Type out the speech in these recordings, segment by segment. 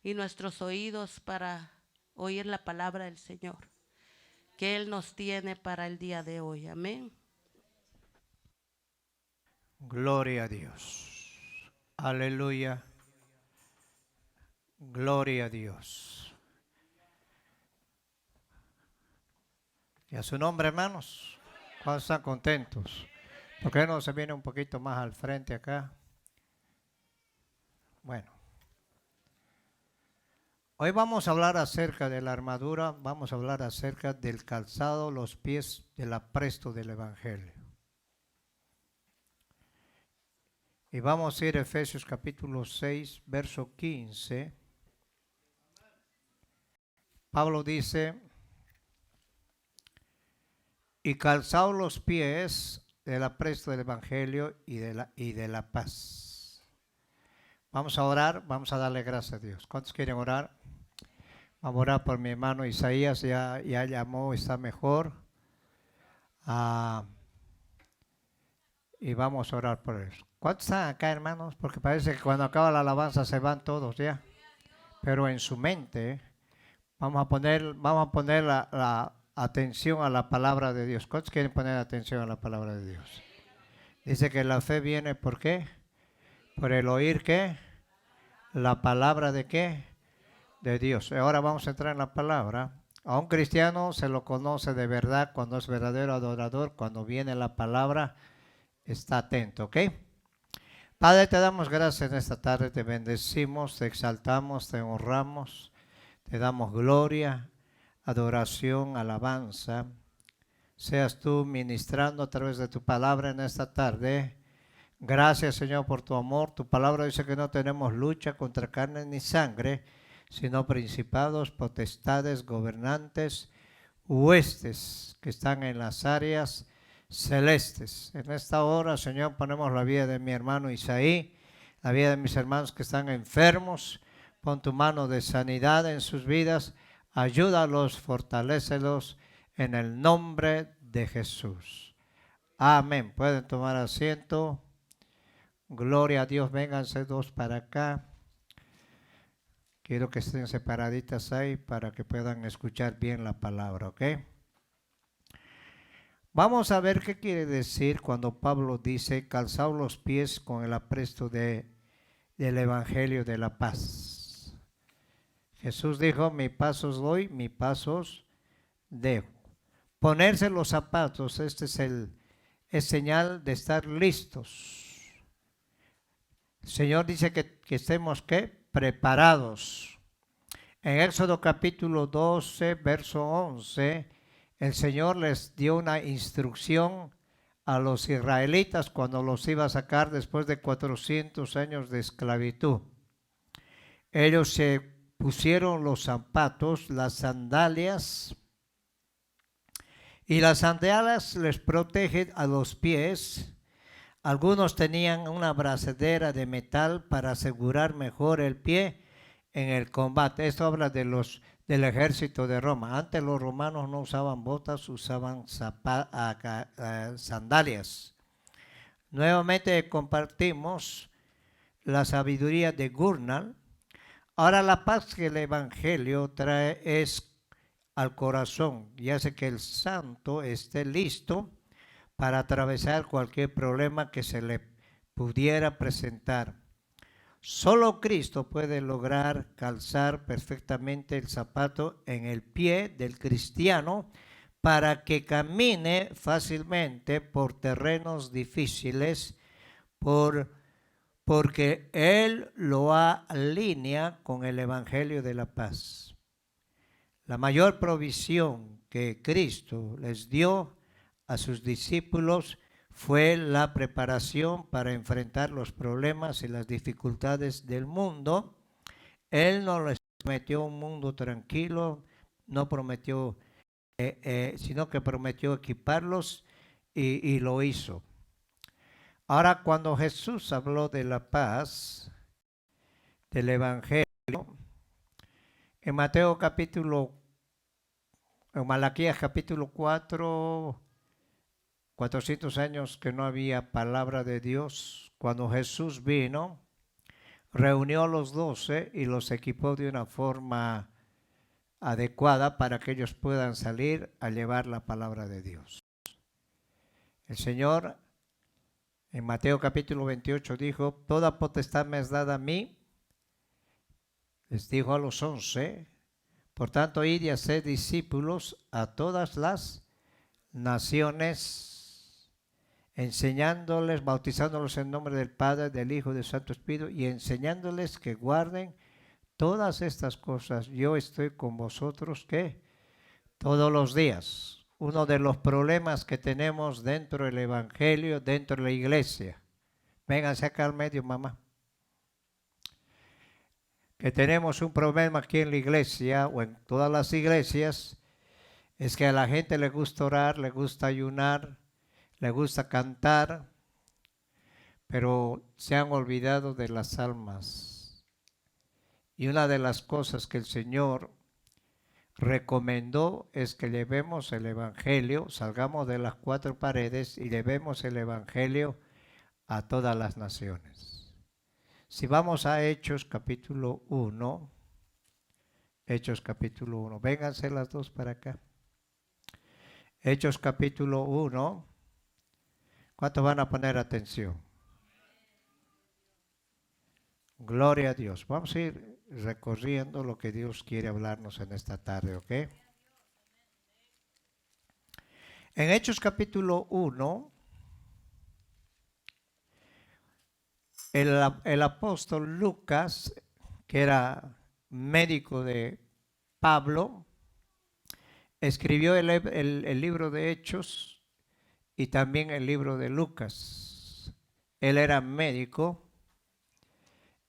y nuestros oídos para oír la palabra del Señor que Él nos tiene para el día de hoy. Amén. Gloria a Dios. Aleluya. Gloria a Dios. Y a su nombre, hermanos. ¿Cuántos están contentos? ¿Por qué no se viene un poquito más al frente acá? Bueno. Hoy vamos a hablar acerca de la armadura, vamos a hablar acerca del calzado, los pies del apresto del Evangelio. Y vamos a ir a Efesios capítulo 6, verso 15. Pablo dice, y calzaos los pies del apresto del Evangelio y de la paz. Vamos a orar, vamos a darle gracias a Dios. ¿Cuántos quieren orar? Vamos a orar por mi hermano Isaías, ya llamó, está mejor. Y vamos a orar por él. ¿Cuántos están acá, hermanos? Porque parece que cuando acaba la alabanza se van todos ya. Pero en su mente vamos a poner la atención a la palabra de Dios. ¿Cuántos quieren poner atención a la palabra de Dios? Dice que la fe viene ¿por qué? Por el oír ¿qué? La palabra de ¿qué? De Dios. Ahora vamos a entrar en la palabra. A un cristiano se lo conoce de verdad cuando es verdadero adorador, cuando viene la palabra, está atento, ¿ok? Padre, te damos gracias en esta tarde, te bendecimos, te exaltamos, te honramos, te damos gloria, adoración, alabanza. Seas tú ministrando a través de tu palabra en esta tarde. Gracias, Señor, por tu amor. Tu palabra dice que no tenemos lucha contra carne ni sangre, sino principados, potestades, gobernantes, huestes que están en las áreas celestes. En esta hora, Señor, ponemos la vida de mi hermano Isaí, la vida de mis hermanos que están enfermos. Pon tu mano de sanidad en sus vidas. Ayúdalos, fortalécelos en el nombre de Jesús. Amén. Pueden tomar asiento. Gloria a Dios. Vénganse dos para acá. Quiero que estén separaditas ahí para que puedan escuchar bien la palabra, ¿ok? Vamos a ver qué quiere decir cuando Pablo dice calzaos los pies con el apresto del Evangelio de la paz. Jesús dijo, mi pasos doy, mi pasos dejo. Ponerse los zapatos, este es señal de estar listos. El Señor dice que estemos ¿qué? Preparados. En Éxodo capítulo 12, verso 11, el Señor les dio una instrucción a los israelitas cuando los iba a sacar después de 400 años de esclavitud. Ellos se pusieron los zapatos, las sandalias, y las sandalias les protegen a los pies. Algunos tenían una brazadera de metal para asegurar mejor el pie en el combate. Esto habla del ejército de Roma. Antes los romanos no usaban botas, usaban sandalias. Nuevamente compartimos la sabiduría de Gurnall. Ahora la paz que el Evangelio trae es al corazón y hace que el santo esté listo para atravesar cualquier problema que se le pudiera presentar. Solo Cristo puede lograr calzar perfectamente el zapato en el pie del cristiano para que camine fácilmente por terrenos difíciles, porque Él lo alinea con el Evangelio de la paz. La mayor provisión que Cristo les dio a sus discípulos fue la preparación para enfrentar los problemas y las dificultades del mundo. Él no les prometió un mundo tranquilo, no prometió, sino que prometió equiparlos y lo hizo. Ahora, cuando Jesús habló de la paz, del Evangelio, en Mateo capítulo, en Malaquías capítulo 4, 400 años que no había palabra de Dios. Cuando Jesús vino, reunió a los 12 y los equipó de una forma adecuada para que ellos puedan salir a llevar la palabra de Dios. El Señor en Mateo capítulo 28 dijo, toda potestad me es dada a mí, les dijo a los 11, por tanto id y haced discípulos a todas las naciones, enseñándoles, bautizándolos en nombre del Padre, del Hijo y del Santo Espíritu, y enseñándoles que guarden todas estas cosas. Yo estoy con vosotros, ¿qué? Todos los días. Uno de los problemas que tenemos dentro del Evangelio, dentro de la iglesia. Vénganse acá al medio, mamá. Que tenemos un problema aquí en la iglesia o en todas las iglesias, es que a la gente le gusta orar, le gusta ayunar, le gusta cantar, pero se han olvidado de las almas. Y una de las cosas que el Señor recomendó es que llevemos el Evangelio, salgamos de las 4 paredes y llevemos el Evangelio a todas las naciones. Si vamos a Hechos capítulo 1, Hechos capítulo 1, vénganse las dos para acá. Hechos capítulo 1, ¿cuántos van a poner atención? Gloria a Dios. Vamos a ir recorriendo lo que Dios quiere hablarnos en esta tarde, ¿ok? En Hechos capítulo 1, el apóstol Lucas, que era médico de Pablo, escribió el libro de Hechos y también el libro de Lucas. Él era médico,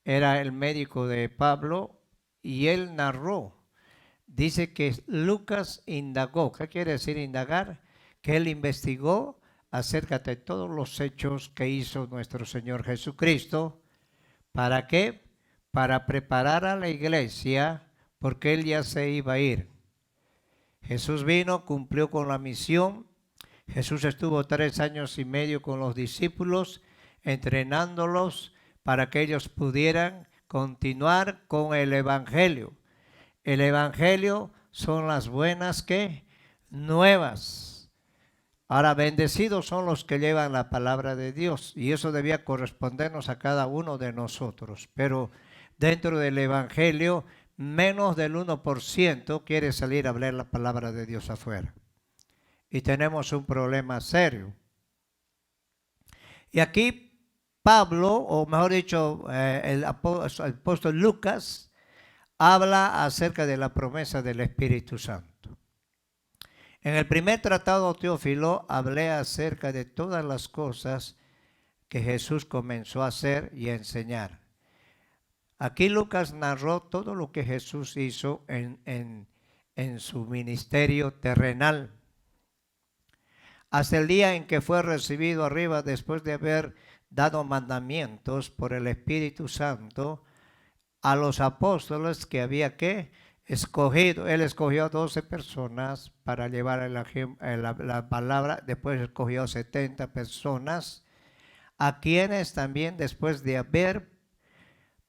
era el médico de Pablo y él narró. Dice que Lucas indagó. ¿Qué quiere decir indagar? Que él investigó acerca de todos los hechos que hizo nuestro Señor Jesucristo. ¿Para qué? Para preparar a la iglesia, porque él ya se iba a ir. Jesús vino, cumplió con la misión. Jesús estuvo 3 años y medio con los discípulos, entrenándolos para que ellos pudieran continuar con el Evangelio. El Evangelio son las buenas ¿qué? Nuevas. Ahora, bendecidos son los que llevan la palabra de Dios, y eso debía correspondernos a cada uno de nosotros. Pero dentro del Evangelio, menos del 1% quiere salir a hablar la palabra de Dios afuera. Y tenemos un problema serio. Y aquí Pablo, o mejor dicho, el apóstol Lucas, habla acerca de la promesa del Espíritu Santo. En el primer tratado, Teófilo, hablé acerca de todas las cosas que Jesús comenzó a hacer y a enseñar. Aquí Lucas narró todo lo que Jesús hizo en su ministerio terrenal. Hasta el día en que fue recibido arriba después de haber dado mandamientos por el Espíritu Santo a los apóstoles que había que escogido. Él escogió 12 personas para llevar la palabra, después escogió 70 personas, a quienes también después de haber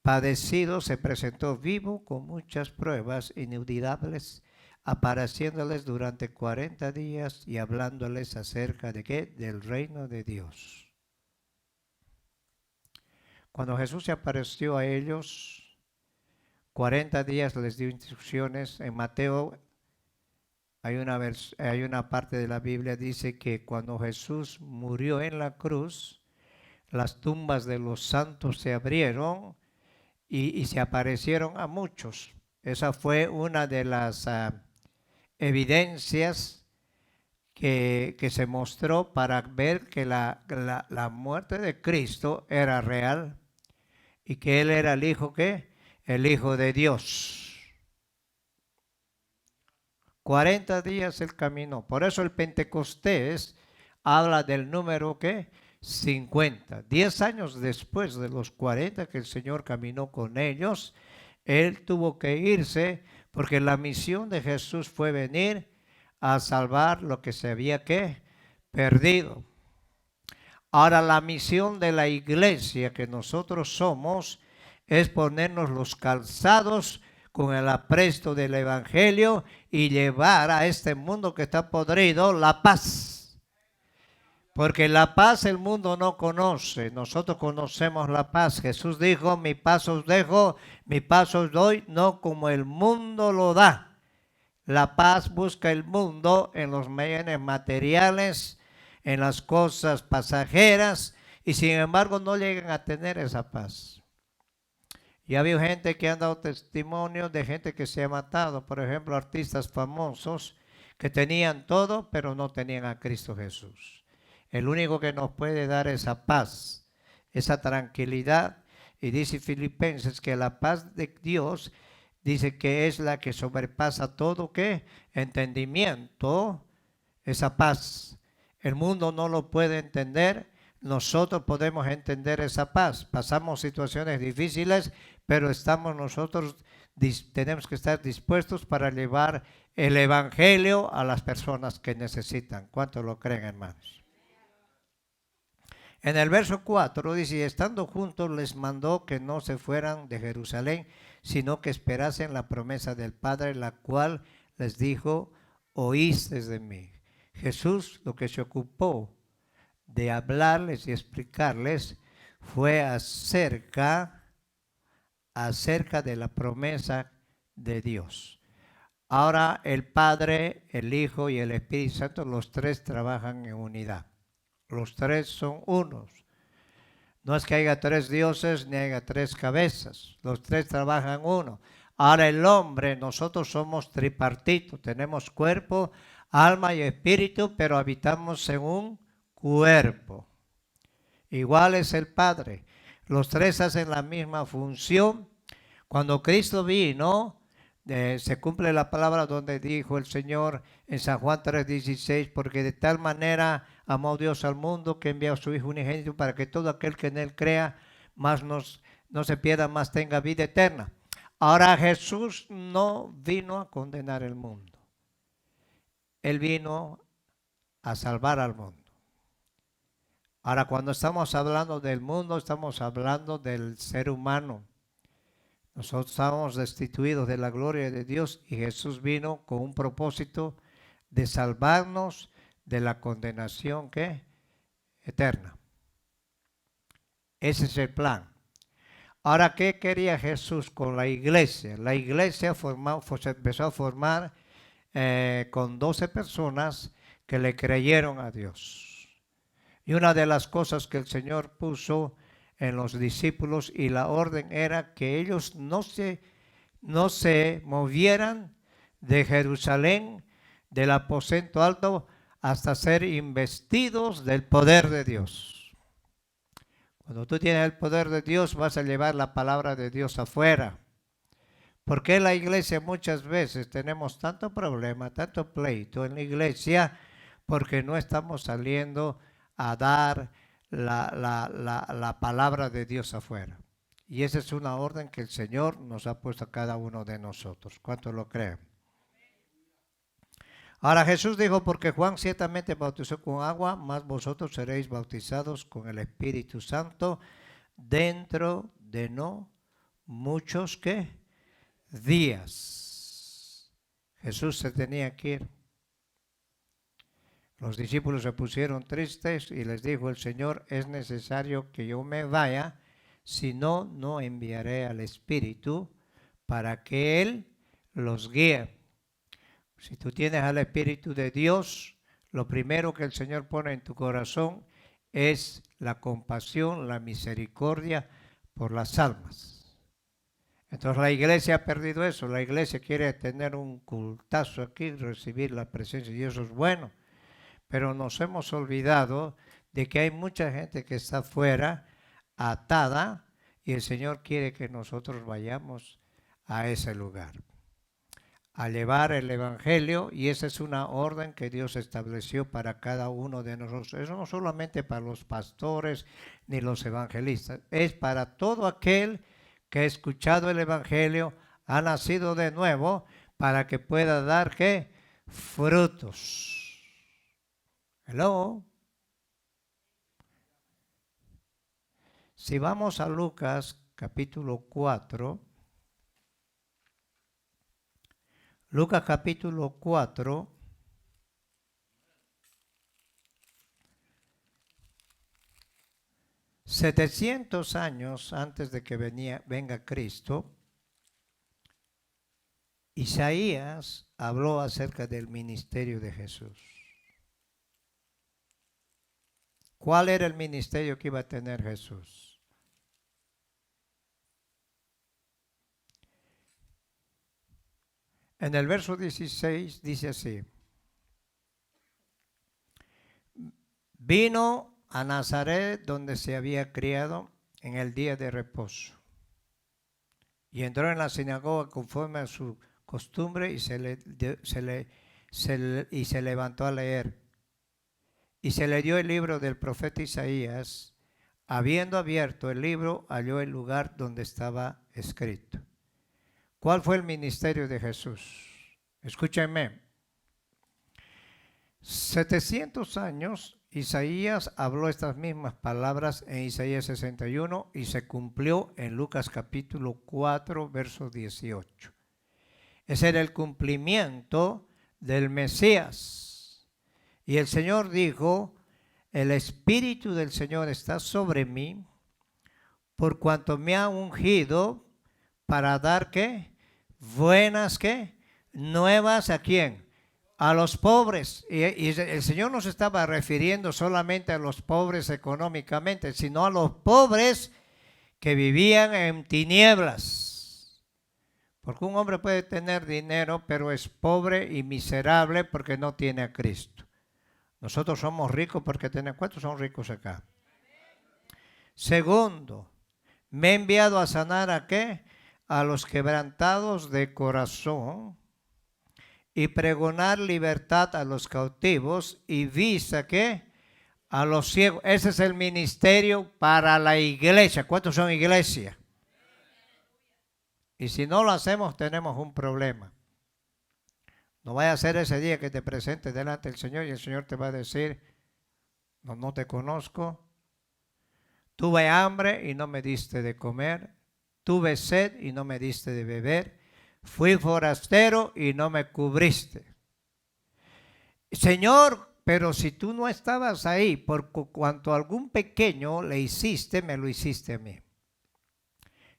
padecido se presentó vivo con muchas pruebas inolvidables, apareciéndoles durante 40 días y hablándoles acerca de ¿qué? Del reino de Dios. Cuando Jesús se apareció a ellos, 40 días les dio instrucciones. En Mateo hay una parte de la Biblia dice que cuando Jesús murió en la cruz, las tumbas de los santos se abrieron y se aparecieron a muchos. Esa fue una de las evidencias que se mostró para ver que la muerte de Cristo era real y que Él era el Hijo, ¿qué? El Hijo de Dios. 40 días Él caminó. Por eso el Pentecostés habla del número, ¿qué? 50. 10 años después de los 40 que el Señor caminó con ellos, Él tuvo que irse porque la misión de Jesús fue venir a salvar lo que se había ¿qué? Perdido. Ahora la misión de la iglesia que nosotros somos es ponernos los calzados con el apresto del Evangelio y llevar a este mundo que está podrido la paz. Porque la paz el mundo no conoce, nosotros conocemos la paz. Jesús dijo, mi paz os dejo, mi paz os doy, no como el mundo lo da. La paz busca el mundo en los bienes materiales, en las cosas pasajeras, y sin embargo no llegan a tener esa paz. Ya ha habido gente que han dado testimonio de gente que se ha matado, por ejemplo, artistas famosos que tenían todo, pero no tenían a Cristo Jesús. El único que nos puede dar esa paz, esa tranquilidad, y dice Filipenses que la paz de Dios, dice que es la que sobrepasa todo, ¿qué? Entendimiento, esa paz. El mundo no lo puede entender, nosotros podemos entender esa paz. Pasamos situaciones difíciles, pero estamos nosotros, tenemos que estar dispuestos para llevar el Evangelio a las personas que necesitan. ¿Cuántos lo creen, hermanos? En el verso 4 dice, estando juntos les mandó que no se fueran de Jerusalén, sino que esperasen la promesa del Padre, la cual les dijo, oísteis de mí. Jesús lo que se ocupó de hablarles y explicarles fue acerca de la promesa de Dios. Ahora el Padre, el Hijo y el Espíritu Santo, los tres trabajan en unidad. Los tres son unos. No es que haya tres dioses ni haya tres cabezas. Los tres trabajan uno. Ahora el hombre, nosotros somos tripartitos. Tenemos cuerpo, alma y espíritu, pero habitamos en un cuerpo. Igual es el Padre. Los tres hacen la misma función. Cuando Cristo vino, se cumple la palabra donde dijo el Señor en San Juan 3:16, porque de tal manera amó Dios al mundo que envió a su Hijo unigénito para que todo aquel que en él crea no se pierda, más tenga vida eterna. Ahora Jesús no vino a condenar el mundo. Él vino a salvar al mundo. Ahora cuando estamos hablando del mundo, estamos hablando del ser humano. Nosotros estamos destituidos de la gloria de Dios y Jesús vino con un propósito de salvarnos de la condenación ¿qué? Eterna. Ese es el plan. Ahora, ¿qué quería Jesús con la iglesia? La iglesia se empezó a formar con 12 personas que le creyeron a Dios. Y una de las cosas que el Señor puso en los discípulos y la orden era que ellos no se movieran de Jerusalén, del aposento alto, hasta ser investidos del poder de Dios. Cuando tú tienes el poder de Dios, vas a llevar la palabra de Dios afuera. ¿Por qué la iglesia muchas veces tenemos tanto problema, tanto pleito en la iglesia? Porque no estamos saliendo a dar la palabra de Dios afuera. Y esa es una orden que el Señor nos ha puesto a cada uno de nosotros. ¿Cuántos lo creen? Ahora Jesús dijo, porque Juan ciertamente bautizó con agua, mas vosotros seréis bautizados con el Espíritu Santo dentro de no muchos ¿qué? Días. Jesús se tenía que ir. Los discípulos se pusieron tristes y les dijo el Señor, es necesario que yo me vaya, si no, no enviaré al Espíritu para que Él los guíe. Si tú tienes al Espíritu de Dios, lo primero que el Señor pone en tu corazón es la compasión, la misericordia por las almas. Entonces la iglesia ha perdido eso. La iglesia quiere tener un cultazo aquí, recibir la presencia de Dios, eso es bueno. Pero nos hemos olvidado de que hay mucha gente que está afuera, atada, y el Señor quiere que nosotros vayamos a ese lugar, a llevar el Evangelio, y esa es una orden que Dios estableció para cada uno de nosotros. Eso no solamente para los pastores ni los evangelistas, es para todo aquel que ha escuchado el Evangelio, ha nacido de nuevo, para que pueda dar ¿qué? Frutos. Hello. Si vamos a Lucas capítulo 4. Lucas capítulo 4. $700 años antes de que venga Cristo, Isaías habló acerca del ministerio de Jesús. ¿Cuál era el ministerio que iba a tener Jesús? En el verso 16 dice así: vino a Nazaret, donde se había criado, en el día de reposo, y entró en la sinagoga conforme a su costumbre y se levantó a leer. Y se le dio el libro del profeta Isaías. Habiendo abierto el libro, halló el lugar donde estaba escrito. ¿Cuál fue el ministerio de Jesús? Escúchenme. 700 años Isaías habló estas mismas palabras en Isaías 61 y se cumplió en Lucas capítulo 4, verso 18. Ese era el cumplimiento del Mesías. Y el Señor dijo: el Espíritu del Señor está sobre mí, por cuanto me ha ungido para dar, ¿qué? Buenas, ¿qué? Nuevas, ¿a quién? A los pobres. Y el Señor no se estaba refiriendo solamente a los pobres económicamente, sino a los pobres que vivían en tinieblas. Porque un hombre puede tener dinero, pero es pobre y miserable porque no tiene a Cristo. Nosotros somos ricos porque tenemos. ¿Cuántos son ricos acá? Segundo, me he enviado a sanar ¿a qué? A los quebrantados de corazón, y pregonar libertad a los cautivos y vista ¿qué? A los ciegos. Ese es el ministerio para la iglesia. ¿Cuántos son iglesia? Y si no lo hacemos, tenemos un problema. No vaya a ser ese día que te presentes delante del Señor y el Señor te va a decir: no te conozco. Tuve hambre y no me diste de comer. Tuve sed y no me diste de beber. Fui forastero y no me cubriste. Señor, pero si tú no estabas ahí, por cuanto algún pequeño le hiciste, me lo hiciste a mí.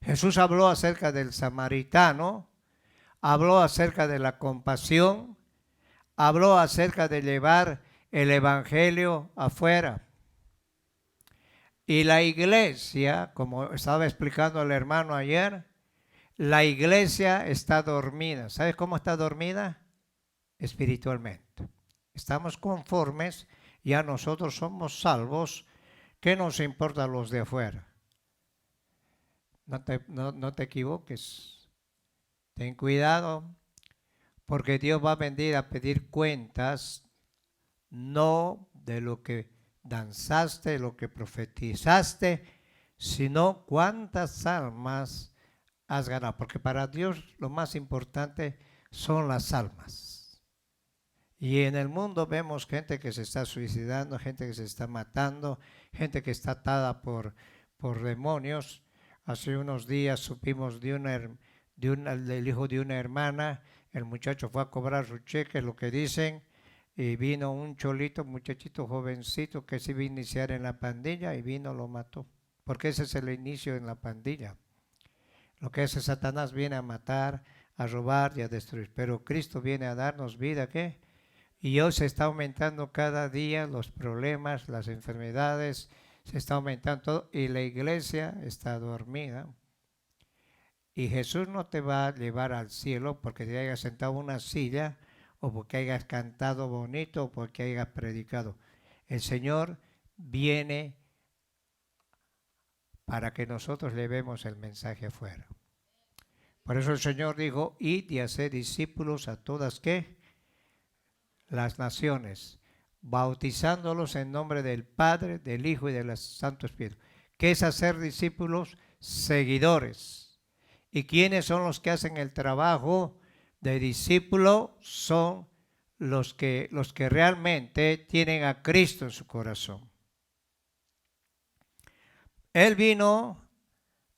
Jesús habló acerca del samaritano, habló acerca de la compasión, habló acerca de llevar el evangelio afuera. Y la iglesia, como estaba explicando el hermano ayer, la iglesia está dormida. ¿Sabes cómo está dormida? Espiritualmente. Estamos conformes, ya nosotros somos salvos. ¿Qué nos importa a los de afuera? No te equivoques. Ten cuidado, porque Dios va a venir a pedir cuentas, no de lo que danzaste, lo que profetizaste, sino cuántas almas has ganado, porque para Dios lo más importante son las almas. Y en el mundo vemos gente que se está suicidando, gente que se está matando, gente que está atada por demonios. Hace unos días supimos del hijo de una hermana. El muchacho fue a cobrar su cheque, lo que dicen, y vino un cholito, muchachito jovencito que se iba a iniciar en la pandilla, y vino, lo mató, porque ese es el inicio en la pandilla. Lo que hace Satanás viene a matar, a robar y a destruir. Pero Cristo viene a darnos vida, ¿qué? Y hoy se está aumentando cada día los problemas, las enfermedades, se está aumentando todo. Y la iglesia está dormida. Y Jesús no te va a llevar al cielo porque te hayas sentado en una silla, o porque hayas cantado bonito, o porque hayas predicado. El Señor viene para que nosotros llevemos el mensaje afuera. Por eso el Señor dijo: id y haced discípulos a todas ¿qué? Las naciones, bautizándolos en nombre del Padre, del Hijo y del Santo Espíritu. ¿Qué es hacer discípulos? Seguidores. ¿Y quiénes son los que hacen el trabajo de discípulo? Son los que realmente tienen a Cristo en su corazón. Él vino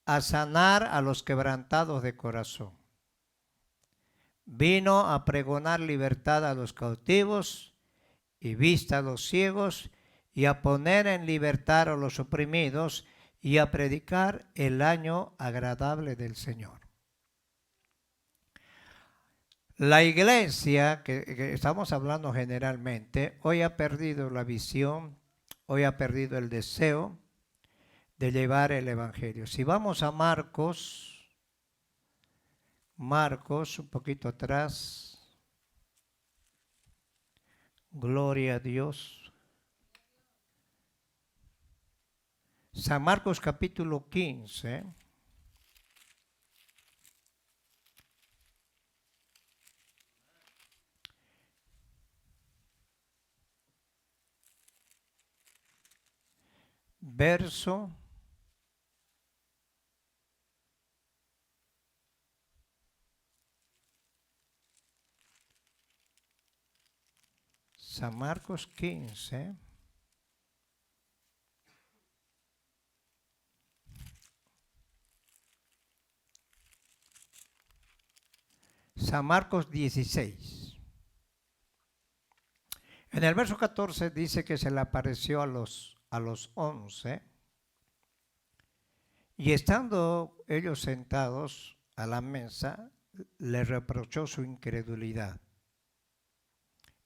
a sanar a los quebrantados de corazón. Vino a pregonar libertad a los cautivos y vista a los ciegos, y a poner en libertad a los oprimidos, y a predicar el año agradable del Señor. La iglesia, que estamos hablando generalmente, hoy ha perdido la visión, hoy ha perdido el deseo de llevar el evangelio. Si vamos a Marcos, un poquito atrás, gloria a Dios. San Marcos capítulo 15. Verso San Marcos 15. San Marcos 16. En el verso 14 dice que se le apareció a los 11, y estando ellos sentados a la mesa, le reprochó su incredulidad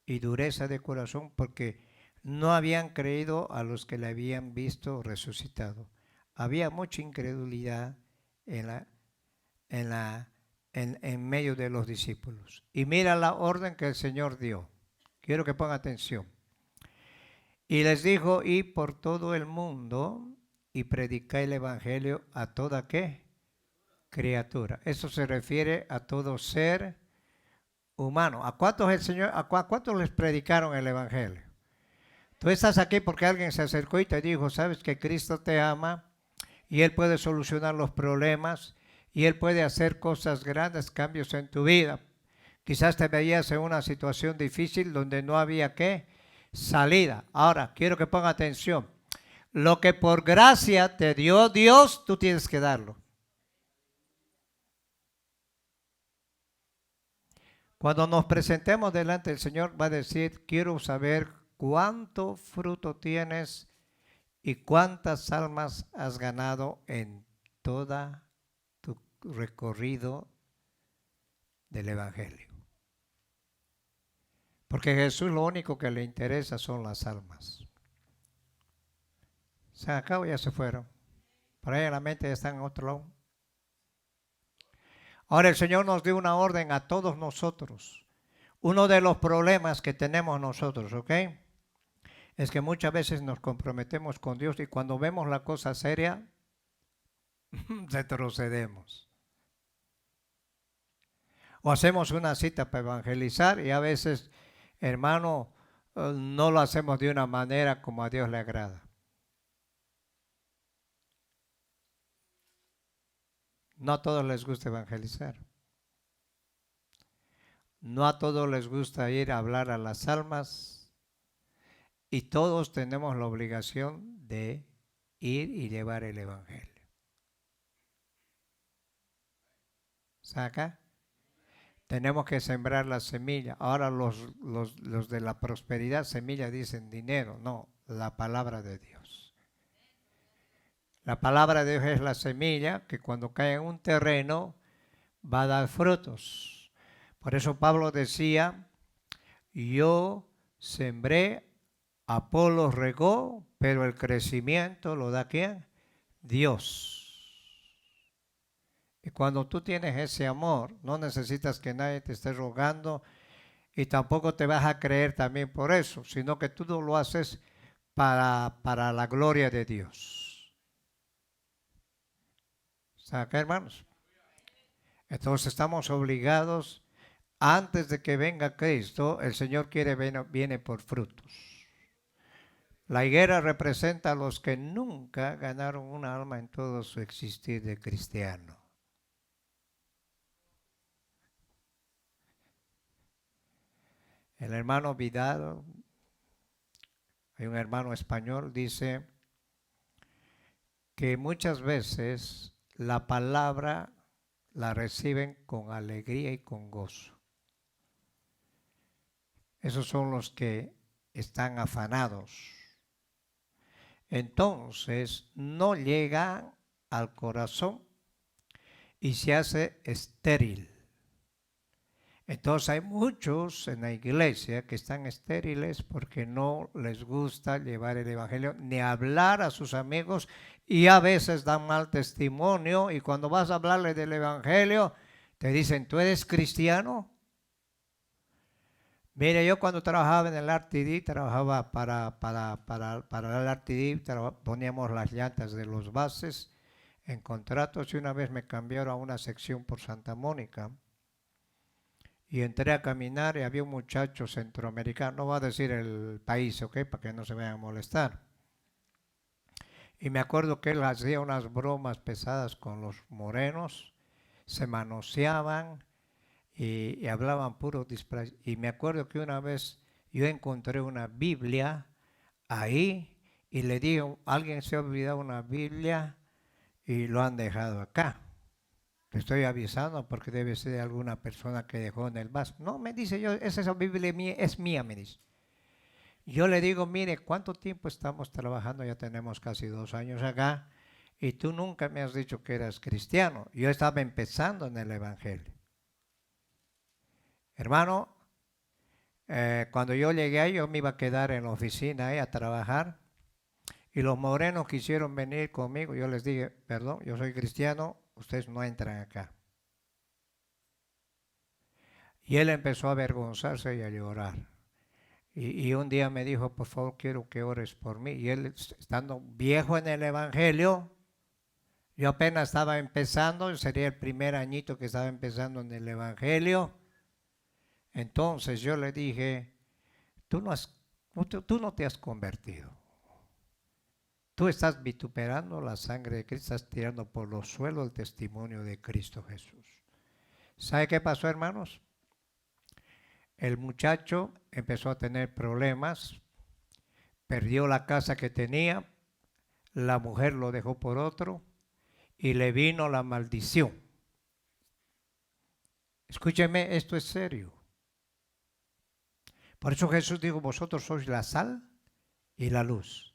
y dureza de corazón, porque no habían creído a los que le habían visto resucitado. Había mucha incredulidad en medio de los discípulos. Y mira la orden que el Señor dio. Quiero que pongan atención. Y les dijo: y por todo el mundo y predicad el evangelio a toda ¿qué? Criatura. Eso se refiere a todo ser humano. ¿A cuántos el Señor, a cuántos les predicaron el evangelio? Tú estás aquí porque alguien se acercó y te dijo: sabes que Cristo te ama y Él puede solucionar los problemas y Él puede hacer cosas grandes, cambios en tu vida. Quizás te veías en una situación difícil donde no había ¿qué? Salida. Ahora, quiero que ponga atención. Lo que por gracia te dio Dios, tú tienes que darlo. Cuando nos presentemos delante del Señor, va a decir: quiero saber cuánto fruto tienes y cuántas almas has ganado en todo tu recorrido del Evangelio. Porque a Jesús lo único que le interesa son las almas. Se acabó, ya se fueron. Por ahí en la mente están en otro lado. Ahora el Señor nos dio una orden a todos nosotros. Uno de los problemas que tenemos nosotros, ¿ok? Es que muchas veces nos comprometemos con Dios y cuando vemos la cosa seria, retrocedemos. O hacemos una cita para evangelizar y a veces, hermano, no lo hacemos de una manera como a Dios le agrada. No a todos les gusta evangelizar. No a todos les gusta ir a hablar a las almas. Y todos tenemos la obligación de ir y llevar el evangelio. ¿Saca? Tenemos que sembrar la semilla. Ahora los de la prosperidad, semilla dicen dinero. No, la palabra de Dios. La palabra de Dios es la semilla que cuando cae en un terreno va a dar frutos. Por eso Pablo decía: yo sembré, Apolo regó, pero el crecimiento lo da ¿quién? Dios. Y cuando tú tienes ese amor, no necesitas que nadie te esté rogando y tampoco te vas a creer también por eso, sino que tú lo haces para la gloria de Dios. ¿Saca, hermanos? Entonces estamos obligados, antes de que venga Cristo, el Señor viene por frutos. La higuera representa a los que nunca ganaron una alma en todo su existir de cristiano. El hermano Vidal, hay un hermano español, dice que muchas veces la palabra la reciben con alegría y con gozo. Esos son los que están afanados. Entonces no llega al corazón y se hace estéril. Entonces hay muchos en la iglesia que están estériles porque no les gusta llevar el evangelio ni hablar a sus amigos, y a veces dan mal testimonio, y cuando vas a hablarle del evangelio te dicen, ¿tú eres cristiano? Mire, yo cuando trabajaba en el RTD, trabajaba para el RTD, poníamos las llantas de los bases en contratos, y una vez me cambiaron a una sección por Santa Mónica. Y entré a caminar y había un muchacho centroamericano, no voy a decir el país, ¿ok? Para que no se vayan a molestar. Y me acuerdo que él hacía unas bromas pesadas con los morenos, se manoseaban y hablaban puro disparate. Y me acuerdo que una vez yo encontré una Biblia ahí y le dije, alguien se ha olvidado una Biblia y lo han dejado acá. Te estoy avisando porque debe ser alguna persona que dejó en el vaso. No, me dice yo, esa Biblia mía, es mía, me dice. Yo le digo, mire, ¿cuánto tiempo estamos trabajando? Ya tenemos casi 2 años acá y tú nunca me has dicho que eras cristiano. Yo estaba empezando en el evangelio. Hermano, cuando yo llegué ahí, yo me iba a quedar en la oficina ahí a trabajar, y los morenos quisieron venir conmigo. Yo les dije, perdón, yo soy cristiano, ustedes no entran acá. Y él empezó a avergonzarse y a llorar. Y un día me dijo, por favor, quiero que ores por mí. Y él, estando viejo en el evangelio, yo apenas estaba empezando, sería el primer añito que estaba empezando en el evangelio. Entonces yo le dije, tú no te has convertido. Tú estás vituperando la sangre de Cristo, estás tirando por los suelos el testimonio de Cristo Jesús. ¿Sabe qué pasó, hermanos? El muchacho empezó a tener problemas, perdió la casa que tenía, la mujer lo dejó por otro y le vino la maldición. Escúcheme, esto es serio. Por eso Jesús dijo, vosotros sois la sal y la luz.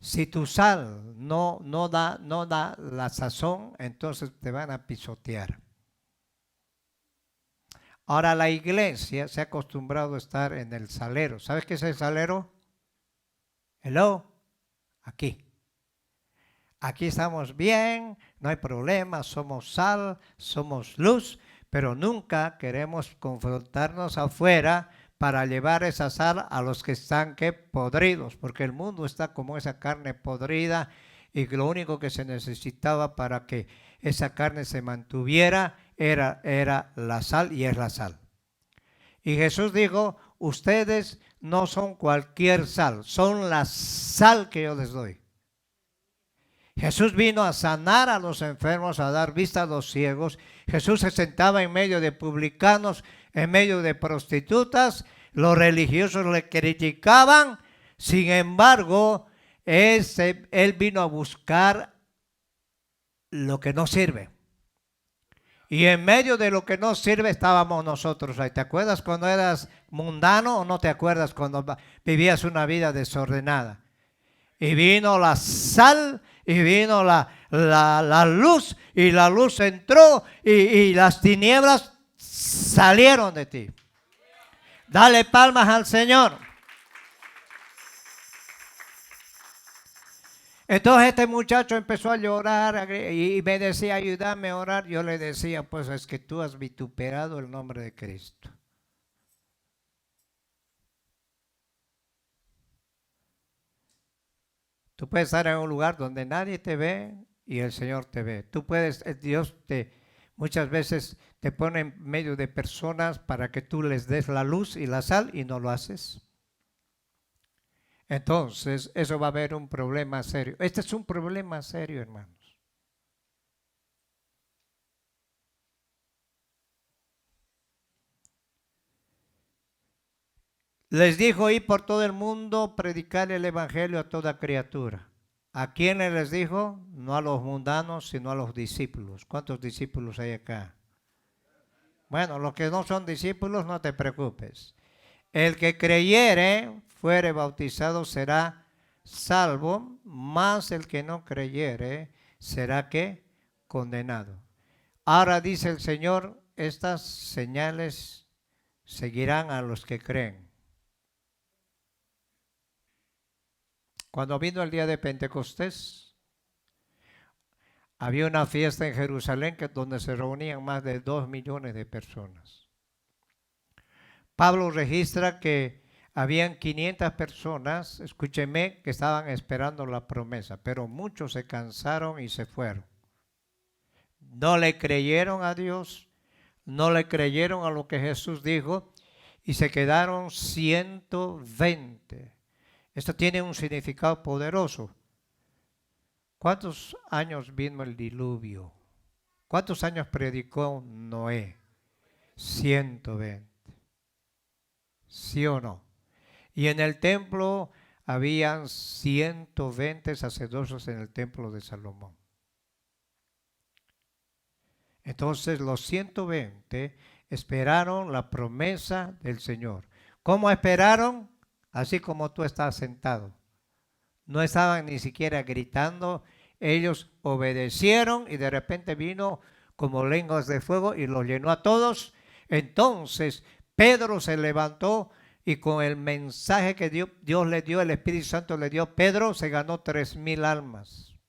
Si tu sal no da la sazón, entonces te van a pisotear. Ahora la iglesia se ha acostumbrado a estar en el salero. ¿Sabes qué es el salero? Hello, aquí. Aquí estamos bien, no hay problema, somos sal, somos luz, pero nunca queremos confrontarnos afuera para llevar esa sal a los que están podridos, porque el mundo está como esa carne podrida, y lo único que se necesitaba para que esa carne se mantuviera era la sal, y es la sal. Y Jesús dijo, ustedes no son cualquier sal, son la sal que yo les doy. Jesús vino a sanar a los enfermos, a dar vista a los ciegos. Jesús se sentaba en medio de publicanos, en medio de prostitutas. Los religiosos le criticaban. Sin embargo, él vino a buscar lo que no sirve. Y en medio de lo que no sirve estábamos nosotros ahí. ¿Te acuerdas cuando eras mundano o no te acuerdas cuando vivías una vida desordenada? Y vino la sal y vino la luz, y la luz entró y las tinieblas salieron de ti. Dale palmas al Señor. Entonces este muchacho empezó a llorar y me decía, ayúdame a orar. Yo le decía, pues es que tú has vituperado el nombre de Cristo. Tú puedes estar en un lugar donde nadie te ve y el Señor te ve. Tú puedes, Dios muchas veces te pone en medio de personas para que tú les des la luz y la sal, y no lo haces. Entonces, eso va a haber un problema serio. Este es un problema serio, hermanos. Les dijo, ir por todo el mundo, predicar el evangelio a toda criatura. ¿A quiénes les dijo? No a los mundanos, sino a los discípulos. ¿Cuántos discípulos hay acá? Bueno, los que no son discípulos, no te preocupes. El que creyere, fuere bautizado, será salvo, mas el que no creyere, será ¿qué? Condenado. Ahora dice el Señor, estas señales seguirán a los que creen. Cuando vino el día de Pentecostés, había una fiesta en Jerusalén donde se reunían más de 2 millones de personas. Pablo registra que habían 500 personas, escúcheme, que estaban esperando la promesa, pero muchos se cansaron y se fueron. No le creyeron a Dios, no le creyeron a lo que Jesús dijo y se quedaron 120. Esto tiene un significado poderoso. ¿Cuántos años vino el diluvio? ¿Cuántos años predicó Noé? 120. ¿Sí o no? Y en el templo habían 120 sacerdotes en el templo de Salomón. Entonces los 120 esperaron la promesa del Señor. ¿Cómo esperaron? Así como tú estás sentado. No estaban ni siquiera gritando. Ellos obedecieron y de repente vino como lenguas de fuego y los llenó a todos. Entonces Pedro se levantó y con el mensaje que Dios le dio, el Espíritu Santo le dio, Pedro se ganó 3,000 almas.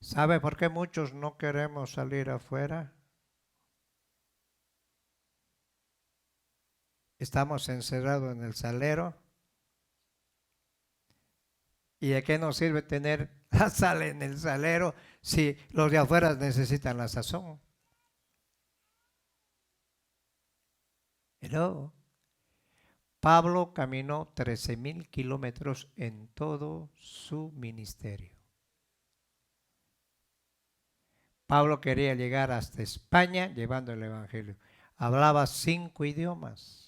¿Sabe por qué muchos no queremos salir afuera? Estamos encerrados en el salero. ¿Y de qué nos sirve tener la sal en el salero si los de afuera necesitan la sazón? Hello. Pablo caminó 13,000 kilómetros en todo su ministerio. Pablo quería llegar hasta España llevando el evangelio. Hablaba 5 idiomas.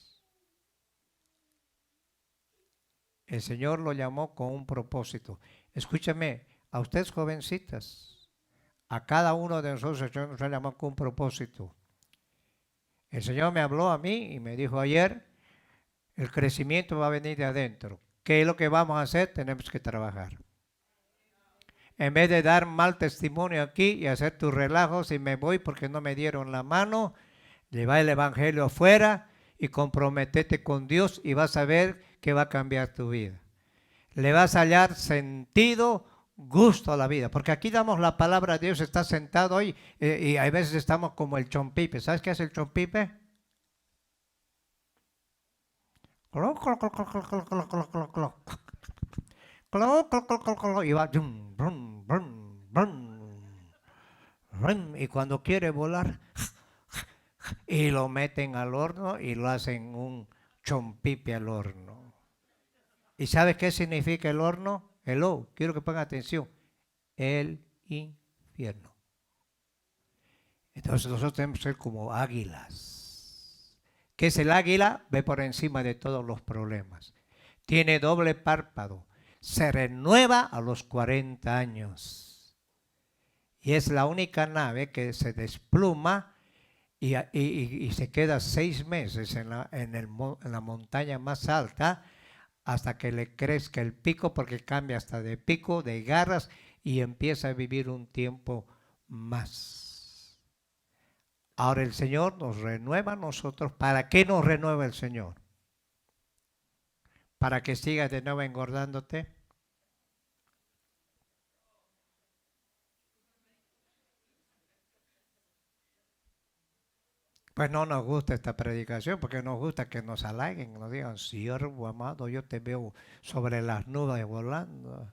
El Señor lo llamó con un propósito. Escúchame, a ustedes jovencitas, a cada uno de nosotros el Señor nos llamó con un propósito. El Señor me habló a mí y me dijo ayer, el crecimiento va a venir de adentro. ¿Qué es lo que vamos a hacer? Tenemos que trabajar. En vez de dar mal testimonio aquí y hacer tus relajos y me voy porque no me dieron la mano, lleva el evangelio afuera y comprometete con Dios y vas a ver que va a cambiar tu vida. Le vas a hallar sentido, gusto a la vida. Porque aquí damos la palabra de Dios, está sentado hoy y a veces estamos como el chompipe. ¿Sabes qué es el chompipe? Y va y cuando quiere volar y lo meten al horno y lo hacen un chompipe al horno. ¿Y sabes qué significa el horno? Hello, quiero que pongan atención. El infierno. Entonces nosotros tenemos que ser como águilas. ¿Qué es el águila? Ve por encima de todos los problemas. Tiene doble párpado. Se renueva a los 40 años. Y es la única nave que se despluma y se queda 6 meses en la montaña más alta hasta que le crezca el pico, porque cambia hasta de pico, de garras, y empieza a vivir un tiempo más. Ahora el Señor nos renueva a nosotros. ¿Para qué nos renueva el Señor? ¿Para que sigas de nuevo engordándote? Pues no nos gusta esta predicación porque nos gusta que nos halaguen, nos digan, siervo amado, yo te veo sobre las nubes volando.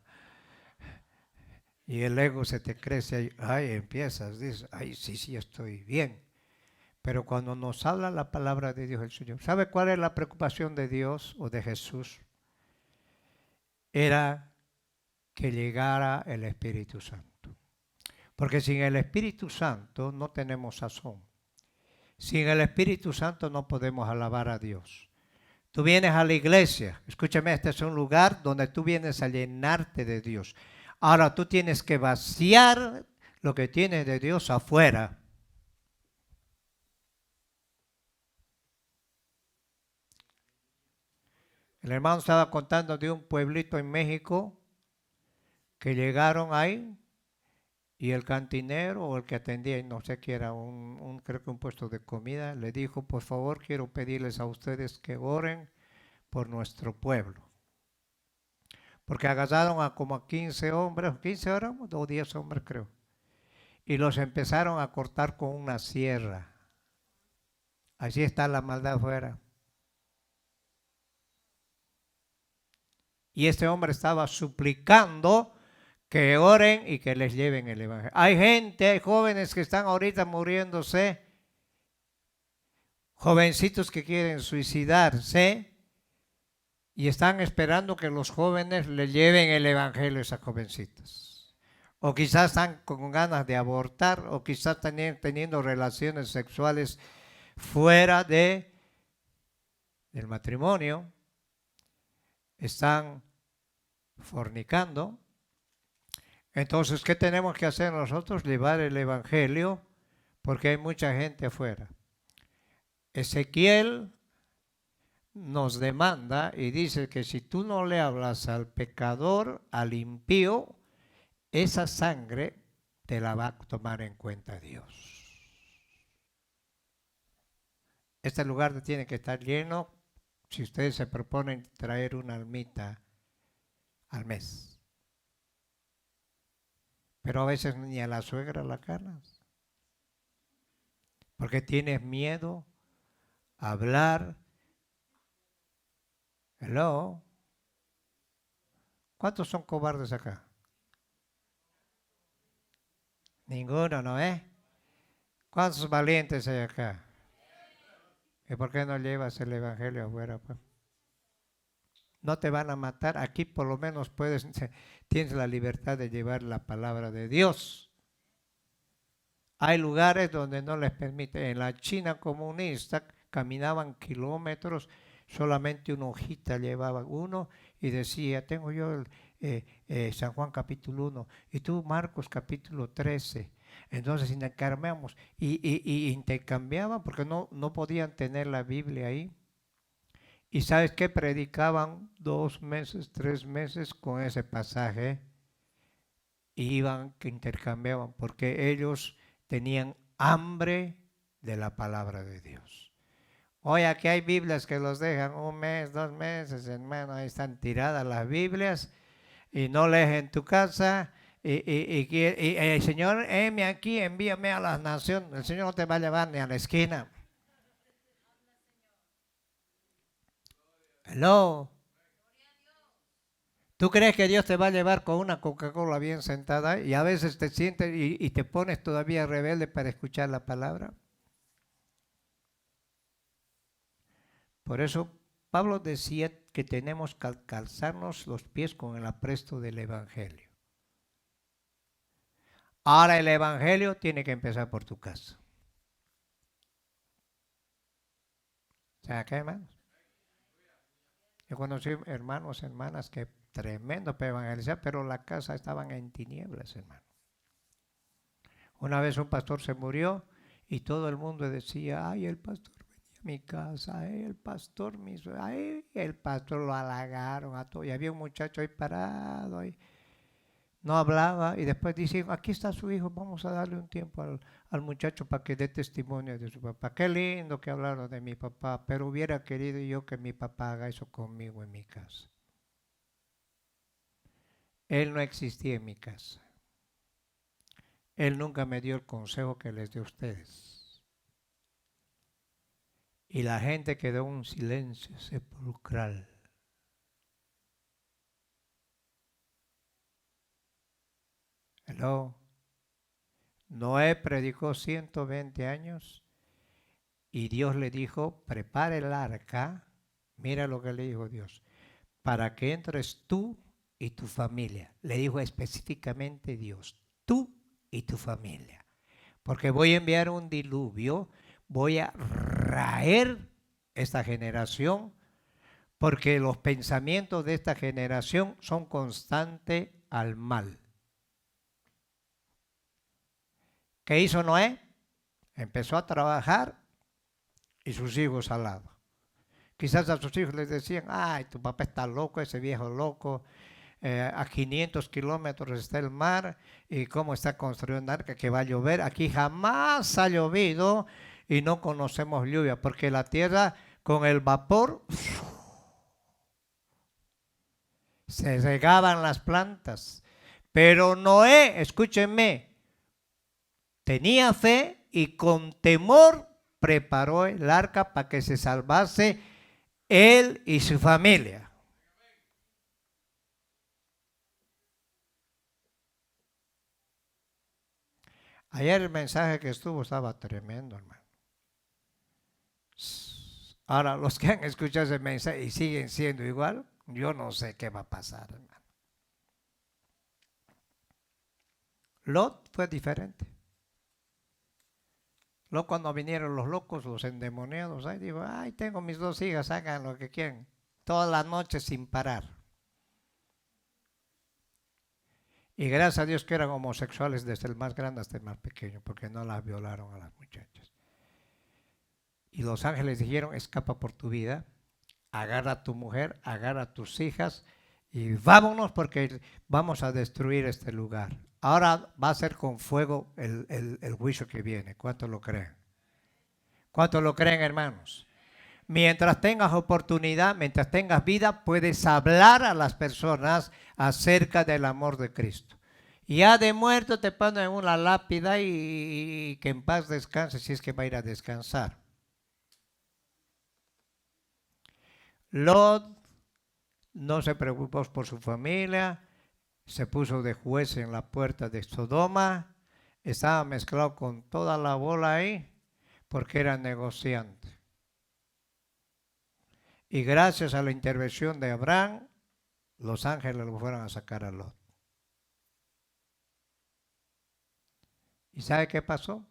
Y el ego se te crece, ay, empiezas, dices, ay, sí, estoy bien. Pero cuando nos habla la palabra de Dios el Señor, ¿sabe cuál es la preocupación de Dios o de Jesús? Era que llegara el Espíritu Santo. Porque sin el Espíritu Santo no tenemos sazón. Sin el Espíritu Santo no podemos alabar a Dios. Tú vienes a la iglesia. Escúchame, este es un lugar donde tú vienes a llenarte de Dios. Ahora tú tienes que vaciar lo que tienes de Dios afuera. El hermano estaba contando de un pueblito en México que llegaron ahí y el cantinero o el que atendía, no sé qué era, creo que un puesto de comida, le dijo, por favor, quiero pedirles a ustedes que oren por nuestro pueblo. Porque agarraron a como a 15 hombres, 15 horas o 10 hombres creo, y los empezaron a cortar con una sierra. Allí está la maldad afuera. Y este hombre estaba suplicando que oren y que les lleven el evangelio. Hay gente, hay jóvenes que están ahorita muriéndose, jovencitos que quieren suicidarse y están esperando que los jóvenes le lleven el evangelio a esas jovencitas. O quizás están con ganas de abortar, o quizás teniendo relaciones sexuales fuera del matrimonio. Están fornicando. Entonces, ¿qué tenemos que hacer nosotros? Llevar el evangelio, porque hay mucha gente afuera. Ezequiel nos demanda y dice que si tú no le hablas al pecador, al impío, esa sangre te la va a tomar en cuenta Dios. Este lugar tiene que estar lleno si ustedes se proponen traer una almita al mes. Pero a veces ni a la suegra la ganas. Porque tienes miedo a hablar. Hello. ¿Cuántos son cobardes acá? Ninguno, ¿no es? ¿Cuántos valientes hay acá? ¿Y por qué no llevas el evangelio afuera, pues? No te van a matar. Aquí por lo menos tienes la libertad de llevar la palabra de Dios. Hay lugares donde no les permite. En la China comunista caminaban kilómetros, solamente una hojita llevaba uno y decía, tengo yo San Juan capítulo 1 y tú Marcos capítulo 13. Entonces intercambiamos y intercambiaban porque no podían tener la Biblia ahí. ¿Y sabes qué? Predicaban 2 meses, 3 meses con ese pasaje. Iban, que intercambiaban, porque ellos tenían hambre de la palabra de Dios. Hoy aquí hay Biblias que los dejan 1 mes, 2 meses, hermano, ahí están tiradas las Biblias y no lees en tu casa. Y el Señor, heme aquí, envíame a las naciones. El Señor no te va a llevar ni a la esquina. Hello. ¿Tú crees que Dios te va a llevar con una Coca-Cola bien sentada y a veces te sientes y te pones todavía rebelde para escuchar la palabra? Por eso Pablo decía que tenemos que calzarnos los pies con el apresto del Evangelio. Ahora el Evangelio tiene que empezar por tu casa. ¿Sabes qué, hermanos? Yo conocí hermanos, hermanas que tremendo para evangelizar, pero la casa estaban en tinieblas, hermano. Una vez un pastor se murió y todo el mundo decía, ay, el pastor venía a mi casa, ay, el pastor me hizo, ay, el pastor lo halagaron a todo. Y había un muchacho ahí parado, ahí, no hablaba, y después dice, aquí está su hijo, vamos a darle un tiempo al muchacho para que dé testimonio de su papá. Qué lindo que hablaron de mi papá, pero hubiera querido yo que mi papá haga eso conmigo en mi casa. Él no existía en mi casa. Él nunca me dio el consejo que les dio a ustedes. Y la gente quedó en un silencio sepulcral. Hello. Noé predicó 120 años y Dios le dijo, prepara el arca. Mira lo que le dijo Dios. Para que entres tú y tu familia. Le dijo específicamente Dios. Tú y tu familia. Porque voy a enviar un diluvio. Voy a raer esta generación porque los pensamientos de esta generación son constantes al mal. ¿Qué hizo Noé? Empezó a trabajar y sus hijos al lado. Quizás a sus hijos les decían, ay, tu papá está loco, ese viejo loco, a 500 kilómetros está el mar y cómo está construyendo un arca que va a llover. Aquí jamás ha llovido y no conocemos lluvia, porque la tierra con el vapor se regaban las plantas. Pero Noé, escúchenme, tenía fe y con temor preparó el arca para que se salvase él y su familia. Ayer el mensaje que estuvo estaba tremendo, hermano. Ahora, los que han escuchado ese mensaje y siguen siendo igual, yo no sé qué va a pasar, hermano. Lot fue diferente. Lot, cuando vinieron los locos, los endemoniados, ahí digo, ay, tengo mis 2 hijas, hagan lo que quieran, todas las noches sin parar. Y gracias a Dios que eran homosexuales desde el más grande hasta el más pequeño, porque no las violaron a las muchachas. Y los ángeles dijeron, escapa por tu vida, agarra a tu mujer, agarra a tus hijas y vámonos porque vamos a destruir este lugar. Ahora va a ser con fuego el juicio que viene. ¿Cuántos lo creen? ¿Cuántos lo creen, hermanos? Mientras tengas oportunidad, mientras tengas vida, puedes hablar a las personas acerca del amor de Cristo. Ya de muerto te ponen una lápida y que en paz descanse si es que va a ir a descansar. Lot no se preocupó por su familia, se puso de juez en la puerta de Sodoma, estaba mezclado con toda la bola ahí porque era negociante. Y gracias a la intervención de Abraham, los ángeles lo fueron a sacar a Lot. ¿Y sabe qué pasó?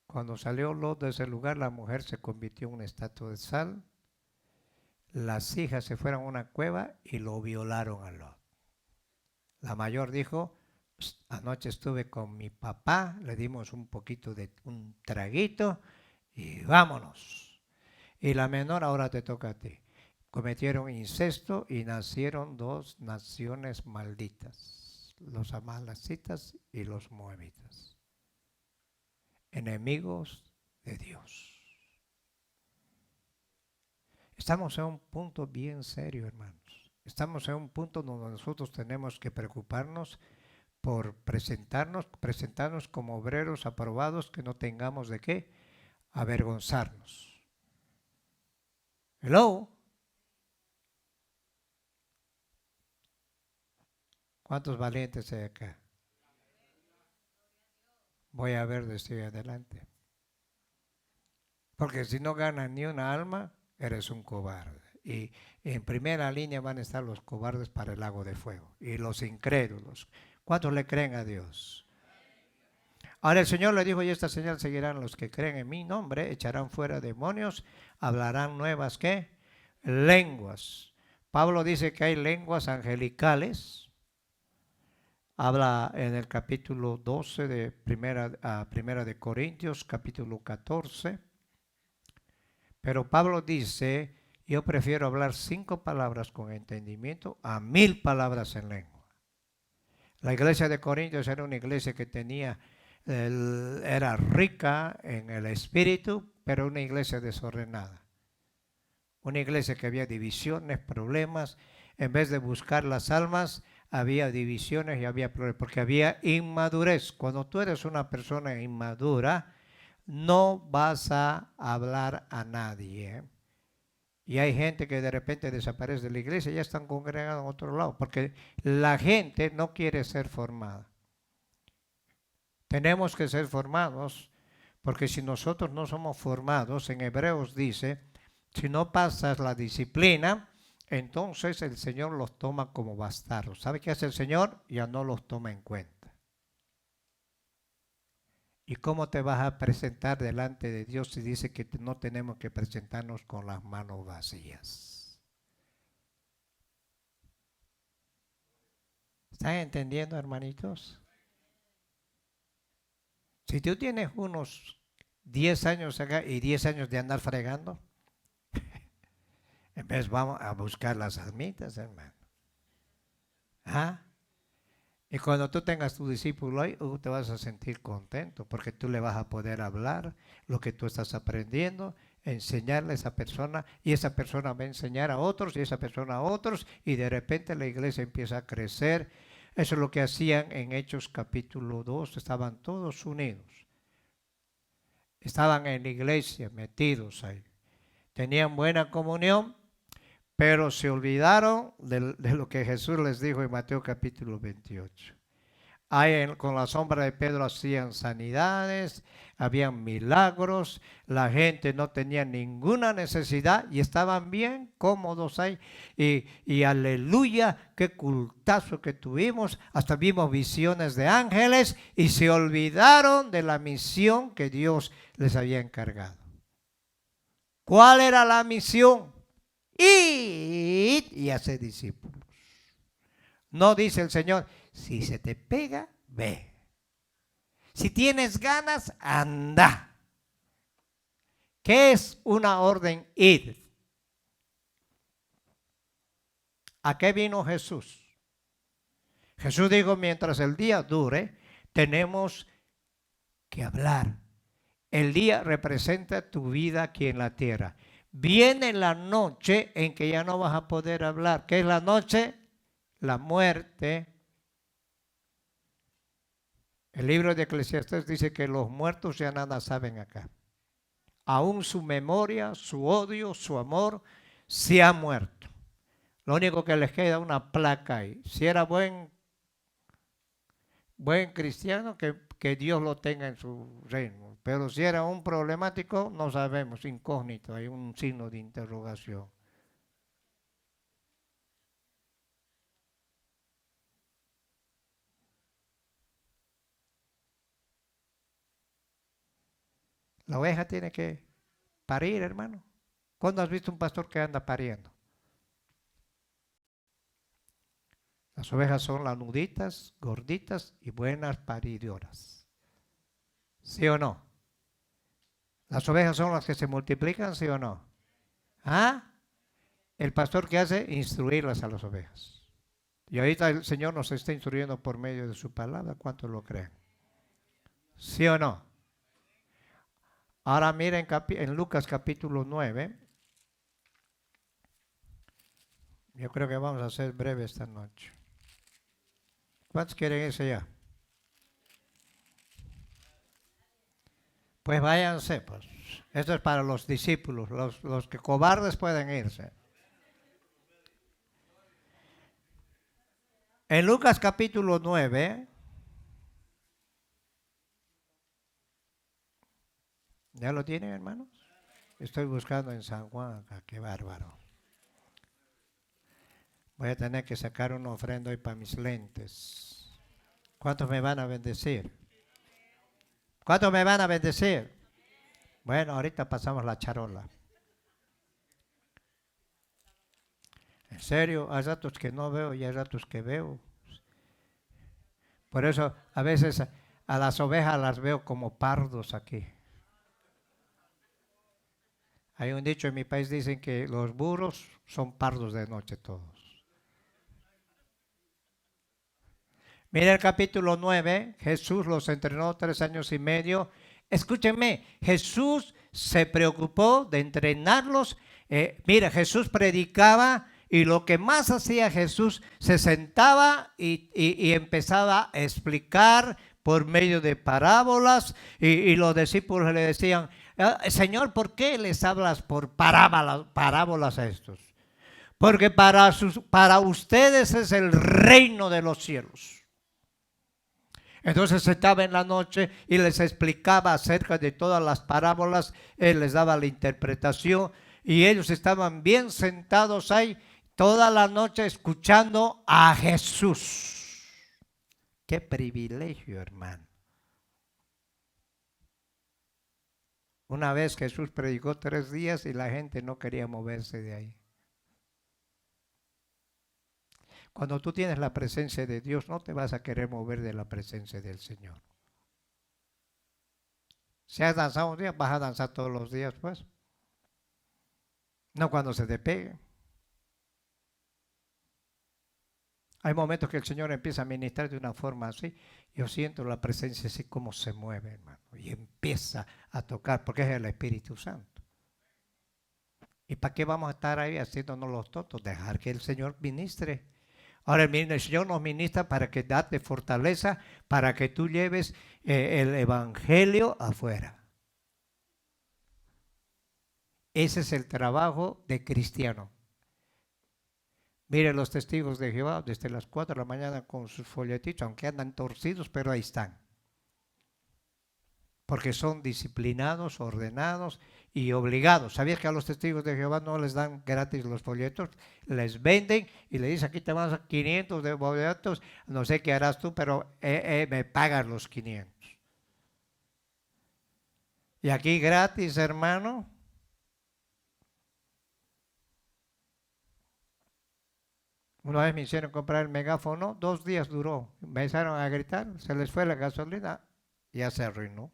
Cuando salió Lot de ese lugar, la mujer se convirtió en una estatua de sal. Las hijas se fueron a una cueva y lo violaron a Lot. La mayor dijo, anoche estuve con mi papá, le dimos un poquito de un traguito y vámonos. Y la menor, ahora te toca a ti. Cometieron incesto y nacieron 2 naciones malditas, los amalecitas y los moabitas, enemigos de Dios. Estamos en un punto bien serio, hermanos. Estamos en un punto donde nosotros tenemos que preocuparnos por presentarnos como obreros aprobados, que no tengamos de qué avergonzarnos. Hello. ¿Cuántos valientes hay acá? Voy a ver desde adelante. Porque si no ganas ni una alma, eres un cobarde. Y en primera línea van a estar los cobardes para el lago de fuego. Y los incrédulos. ¿Cuántos le creen a Dios? Ahora el Señor le dijo, y esta señal seguirán los que creen en mi nombre, echarán fuera demonios, hablarán nuevas, ¿qué? Lenguas. Pablo dice que hay lenguas angelicales. Habla en el capítulo 12 de primera de Corintios, capítulo 14. Pero Pablo dice, yo prefiero hablar 5 palabras con entendimiento a 1000 palabras en lengua. La iglesia de Corintios era una iglesia que era rica en el espíritu, pero una iglesia desordenada. Una iglesia que había divisiones, problemas. En vez de buscar las almas, había divisiones y había problemas, porque había inmadurez. Cuando tú eres una persona inmadura, no vas a hablar a nadie. Y hay gente que de repente desaparece de la iglesia y ya están congregados en otro lado, porque la gente no quiere ser formada. Tenemos que ser formados, porque si nosotros no somos formados, en Hebreos dice, si no pasas la disciplina, entonces el Señor los toma como bastardos. ¿Sabe qué hace el Señor? Ya no los toma en cuenta. ¿Y cómo te vas a presentar delante de Dios si dice que no tenemos que presentarnos con las manos vacías? ¿Están entendiendo, hermanitos? Si tú tienes unos 10 años acá y 10 años de andar fregando, en vez vamos a buscar las almitas, hermano. ¿Ah? Y cuando tú tengas tu discípulo ahí, te vas a sentir contento porque tú le vas a poder hablar lo que tú estás aprendiendo, enseñarle a esa persona y esa persona va a enseñar a otros y esa persona a otros y de repente la iglesia empieza a crecer. Eso es lo que hacían en Hechos capítulo 2, estaban todos unidos. Estaban en la iglesia metidos ahí. Tenían buena comunión, pero se olvidaron de lo que Jesús les dijo en Mateo capítulo 28. Ahí con la sombra de Pedro hacían sanidades, habían milagros, la gente no tenía ninguna necesidad y estaban bien cómodos ahí. Y aleluya, qué cultazo que tuvimos, hasta vimos visiones de ángeles y se olvidaron de la misión que Dios les había encargado. ¿Cuál era la misión? Id y hacer discípulos. No dice el Señor, si se te pega, ve. Si tienes ganas, anda. ¿Qué es una orden? Id. ¿A qué vino Jesús? Jesús dijo, mientras el día dure, tenemos que hablar. El día representa tu vida aquí en la tierra. Viene la noche en que ya no vas a poder hablar. ¿Qué es la noche? La muerte. El libro de Eclesiastés dice que los muertos ya nada saben acá. Aún su memoria, su odio, su amor, se ha muerto. Lo único que les queda es una placa ahí. Si era buen cristiano, que Dios lo tenga en su reino. Pero si era un problemático, no sabemos, incógnito, hay un signo de interrogación. La oveja tiene que parir, hermano. ¿Cuándo has visto un pastor que anda pariendo? Las ovejas son lanuditas, gorditas y buenas paridoras. ¿Sí o no? Las ovejas son las que se multiplican, ¿sí o no? ¿Ah? El pastor que hace, instruirlas a las ovejas. Y ahorita el Señor nos está instruyendo por medio de su palabra. ¿Cuántos lo creen? ¿Sí o no? Ahora miren en Lucas capítulo 9. Yo creo que vamos a ser breves esta noche. ¿Cuántos quieren irse ya? Pues váyanse, pues. Esto es para los discípulos. Los que cobardes pueden irse. En Lucas capítulo 9. ¿Ya lo tienen, hermanos? Estoy buscando en San Juan acá. Qué bárbaro. Voy a tener que sacar una ofrenda hoy para mis lentes. ¿Cuántos me van a bendecir? ¿Cuántos me van a bendecir? Bueno, ahorita pasamos la charola. En serio, hay ratos que no veo y hay ratos que veo. Por eso a veces a las ovejas las veo como pardos aquí. Hay un dicho en mi país, dicen que los burros son pardos de noche todos. Mira el capítulo 9, Jesús los entrenó 3 años y medio. Escúchenme, Jesús se preocupó de entrenarlos. Mira, Jesús predicaba y lo que más hacía Jesús, se sentaba y empezaba a explicar por medio de parábolas y los discípulos le decían, Señor, ¿por qué les hablas por parábolas a estos? Porque para ustedes es el reino de los cielos. Entonces estaba en la noche y les explicaba acerca de todas las parábolas, él les daba la interpretación y ellos estaban bien sentados ahí toda la noche escuchando a Jesús. Qué privilegio, hermano. Una vez Jesús predicó 3 días y la gente no quería moverse de ahí. Cuando tú tienes la presencia de Dios, no te vas a querer mover de la presencia del Señor. Si has danzado un día, vas a danzar todos los días, pues. No cuando se te pegue. Hay momentos que el Señor empieza a ministrar de una forma así. Yo siento la presencia así como se mueve, hermano. Y empieza a tocar, porque es el Espíritu Santo. ¿Y para qué vamos a estar ahí haciéndonos los tontos? Dejar que el Señor ministre. Ahora el Señor nos ministra para que date fortaleza, para que tú lleves el Evangelio afuera. Ese es el trabajo de cristiano. Miren los testigos de Jehová desde las 4 de la mañana con sus folletitos, aunque andan torcidos, pero ahí están. Porque son disciplinados, ordenados y obligados. ¿Sabías que a los testigos de Jehová no les dan gratis los folletos? Les venden y le dicen, aquí te vas a 500 de folletos, no sé qué harás tú, pero me pagas los 500. Y aquí gratis, hermano. Una vez me hicieron comprar el megáfono, 2 días duró. Empezaron a gritar, se les fue la gasolina, ya se arruinó.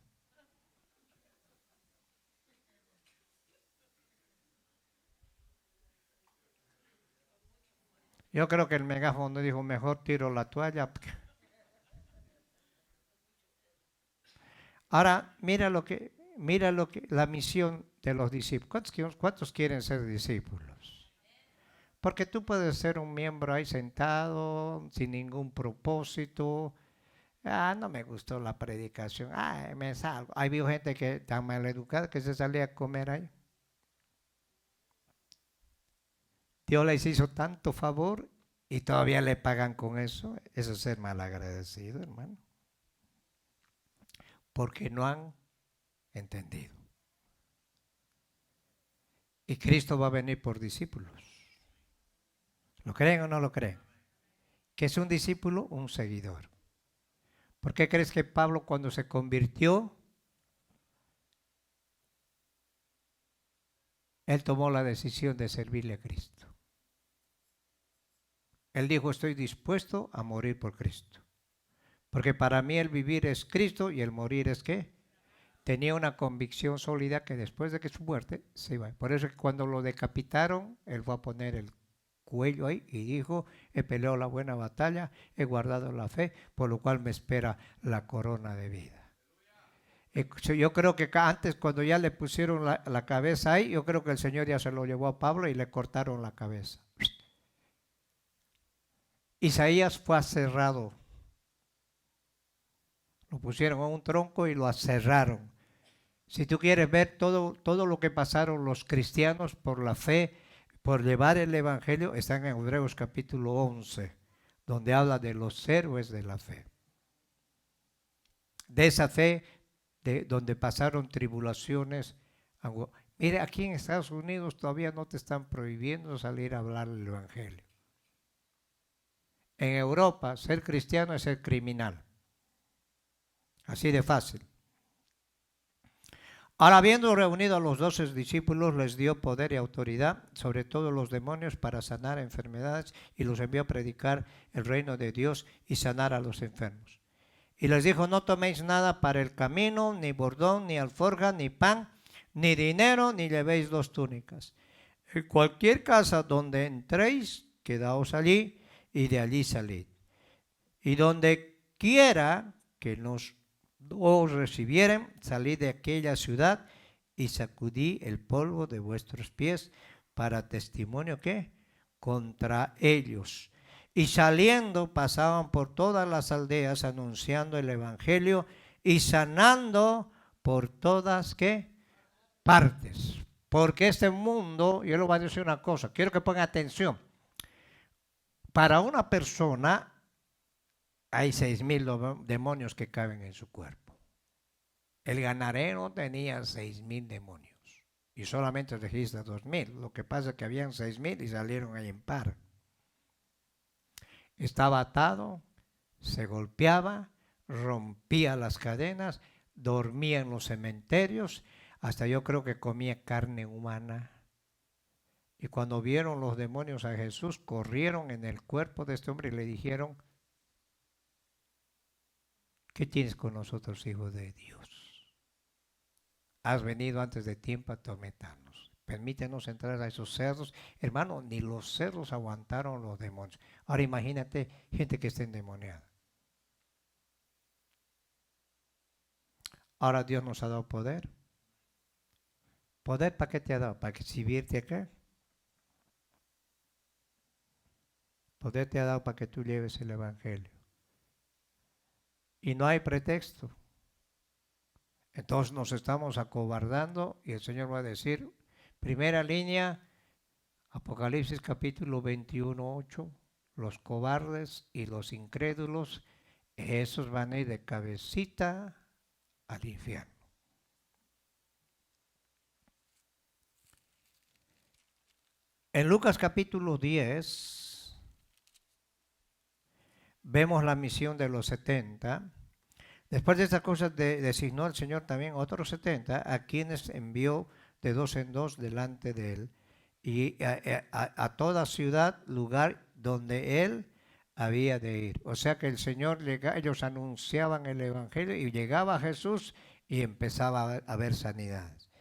Yo creo que el megáfono dijo, mejor tiro la toalla. Ahora, mira lo que, la misión de los discípulos. ¿Cuántos quieren ser discípulos? Porque tú puedes ser un miembro ahí sentado, sin ningún propósito. No me gustó la predicación. Me salgo. Hay gente que tan mal educada que se salía a comer ahí. Dios les hizo tanto favor y todavía le pagan con eso. Eso es ser mal agradecido, hermano. Porque no han entendido. Y Cristo va a venir por discípulos. ¿Lo creen o no lo creen? ¿Qué es un discípulo? Un seguidor. ¿Por qué crees que Pablo cuando se convirtió, él tomó la decisión de servirle a Cristo? Él dijo, estoy dispuesto a morir por Cristo. Porque para mí el vivir es Cristo y el morir es ¿qué? Tenía una convicción sólida que después de que su muerte se iba. Por eso que cuando lo decapitaron, él fue a poner el cuello ahí y dijo, he peleado la buena batalla, he guardado la fe, por lo cual me espera la corona de vida. Yo creo que antes cuando ya le pusieron la cabeza ahí, yo creo que el Señor ya se lo llevó a Pablo y le cortaron la cabeza. Isaías fue aserrado. Lo pusieron a un tronco y lo aserraron. Si tú quieres ver todo lo que pasaron los cristianos por la fe, por llevar el Evangelio, está en Hebreos capítulo 11, donde habla de los héroes de la fe. De esa fe, donde pasaron tribulaciones. Mire, aquí en Estados Unidos todavía no te están prohibiendo salir a hablar el Evangelio. En Europa, ser cristiano es ser criminal. Así de fácil. Ahora, habiendo reunido a los 12 discípulos, les dio poder y autoridad sobre todos los demonios para sanar enfermedades y los envió a predicar el reino de Dios y sanar a los enfermos. Y les dijo, no toméis nada para el camino, ni bordón, ni alforja, ni pan, ni dinero, ni llevéis 2 túnicas. En cualquier casa donde entréis, quedaos allí y de allí salid. Y donde quiera que os recibieren, salid de aquella ciudad y sacudí el polvo de vuestros pies para testimonio ¿qué? Contra ellos. Y saliendo pasaban por todas las aldeas anunciando el evangelio y sanando por todas ¿qué? Partes. Porque este mundo, yo les voy a decir una cosa, quiero que pongan atención. Para una persona hay 6,000 demonios que caben en su cuerpo. El ganareno tenía 6,000 demonios y solamente registra 2,000. Lo que pasa es que habían 6,000 y salieron ahí en par. Estaba atado, se golpeaba, rompía las cadenas, dormía en los cementerios. hasta yo creo que comía carne humana. Y cuando vieron los demonios a Jesús, corrieron en el cuerpo de este hombre y le dijeron, ¿qué tienes con nosotros, hijo de Dios? Has venido antes de tiempo a atormentarnos. Permítenos entrar a esos cerdos. Hermano, ni los cerdos aguantaron los demonios. Ahora imagínate gente que está endemoniada. Ahora Dios nos ha dado poder. ¿Poder para qué te ha dado? ¿Para exhibirte acá? Poder te ha dado para que tú lleves el evangelio. Y no hay pretexto. Entonces nos estamos acobardando y el Señor va a decir, primera línea, Apocalipsis capítulo 21, 8, los cobardes y los incrédulos, esos van a ir de cabecita al infierno. En Lucas capítulo 10 vemos la misión de los 70. Después de estas cosas designó el Señor también otros 70 a quienes envió de dos en dos delante de él y a toda ciudad, lugar donde él había de ir. O sea que el Señor, ellos anunciaban el Evangelio y llegaba a Jesús y empezaba a haber sanidades.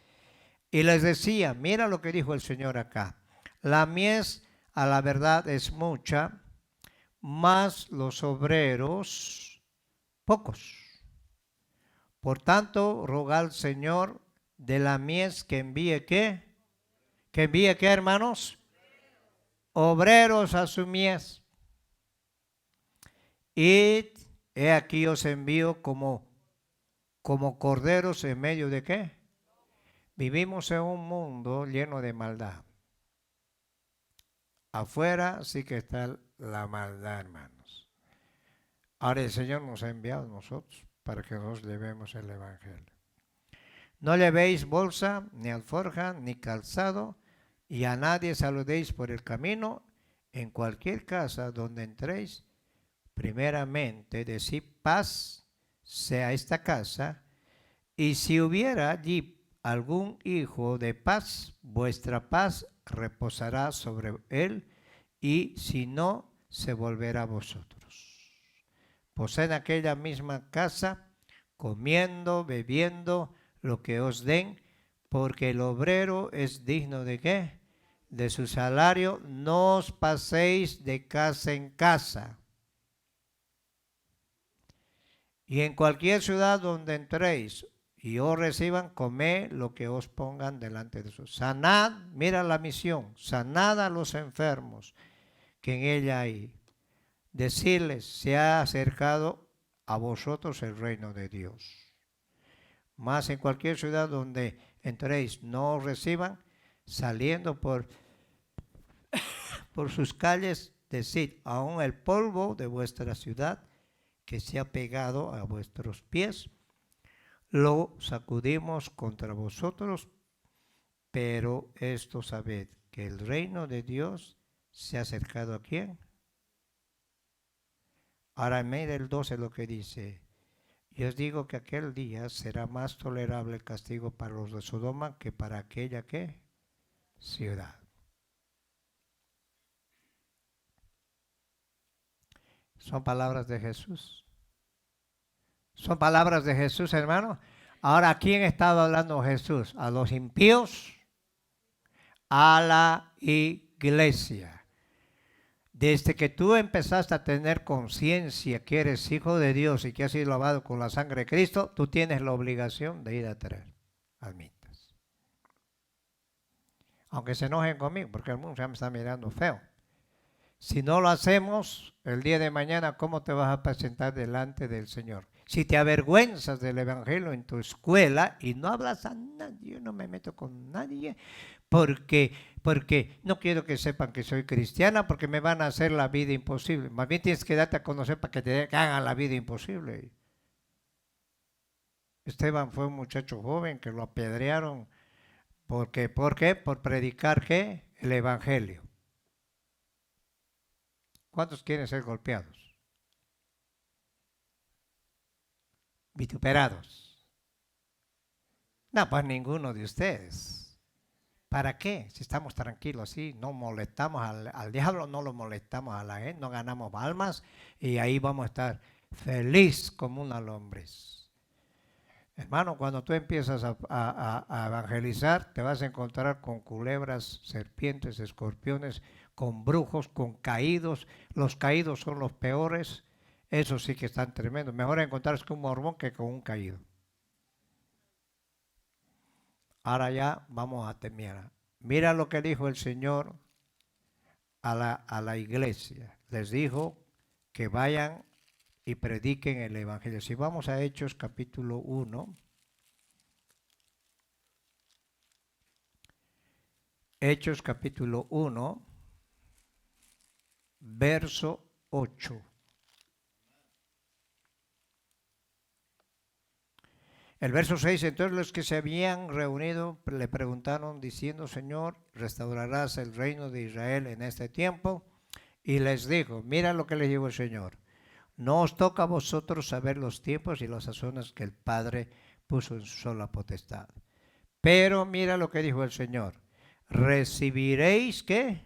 Y les decía, mira lo que dijo el Señor acá, la mies a la verdad es mucha, mas los obreros pocos. Por tanto, roga al Señor de la mies que envíe ¿qué? ¿Que envíe qué, hermanos? Obreros a su mies. Y he aquí os envío como corderos en medio de ¿qué? Vivimos en un mundo lleno de maldad. Afuera sí que está la maldad, hermanos. Ahora el Señor nos ha enviado a nosotros para que nos llevemos el Evangelio. No llevéis bolsa, ni alforja, ni calzado, y a nadie saludéis por el camino. En cualquier casa donde entréis, primeramente decid paz sea esta casa, y si hubiera allí algún hijo de paz, vuestra paz reposará sobre él, y si no, se volverá a vosotros. Pues en aquella misma casa, comiendo, bebiendo, lo que os den, porque el obrero es digno de ¿qué? De su salario. No os paséis de casa en casa. Y en cualquier ciudad donde entréis y os reciban, comed lo que os pongan delante de sus. Sanad, mira la misión, sanad a los enfermos que en ella hay. Decirles, se ha acercado a vosotros el reino de Dios. Mas en cualquier ciudad donde entréis no os reciban, saliendo por sus calles, decid, aún el polvo de vuestra ciudad que se ha pegado a vuestros pies, lo sacudimos contra vosotros, pero esto sabed, que el reino de Dios se ha acercado ¿a quién? Ahora en medio del 12 lo que dice, y os digo que aquel día será más tolerable el castigo para los de Sodoma que para aquella ¿qué? Ciudad. Son palabras de Jesús. Son palabras de Jesús, hermano. Ahora, ¿a quién estaba hablando Jesús? ¿A los impíos? A la iglesia. Desde que tú empezaste a tener conciencia que eres hijo de Dios y que has sido lavado con la sangre de Cristo, tú tienes la obligación de ir a traer almitas. Aunque se enojen conmigo, porque el mundo ya me está mirando feo. Si no lo hacemos, el día de mañana, ¿cómo te vas a presentar delante del Señor? Si te avergüenzas del Evangelio en tu escuela y no hablas a nadie, yo no me meto con nadie, porque no quiero que sepan que soy cristiana, porque me van a hacer la vida imposible. Más bien tienes que darte a conocer para que te hagan la vida imposible. Esteban fue un muchacho joven que lo apedrearon. ¿Por qué? ¿Por predicar ¿qué? El Evangelio. ¿Cuántos quieren ser golpeados? Vituperados. No, pues ninguno de ustedes. ¿Para qué? Si estamos tranquilos así, no molestamos al diablo, no lo molestamos a la gente, no ganamos almas y ahí vamos a estar feliz como una lombriz. Hermano, cuando tú empiezas a evangelizar, te vas a encontrar con culebras, serpientes, escorpiones, con brujos, con caídos. Los caídos son los peores. Esos sí que están tremendos. Mejor encontrarse con un mormón que con un caído. Ahora ya vamos a terminar. Mira lo que dijo el Señor a la iglesia. Les dijo que vayan y prediquen el Evangelio. Si vamos a Hechos capítulo 1. Hechos capítulo 1, verso 8. El verso 6, entonces los que se habían reunido le preguntaron diciendo, Señor, ¿restaurarás el reino de Israel en este tiempo? Y les dijo, mira lo que les dijo el Señor, no os toca a vosotros saber los tiempos y las sazones que el Padre puso en su sola potestad. Pero mira lo que dijo el Señor, ¿recibiréis qué?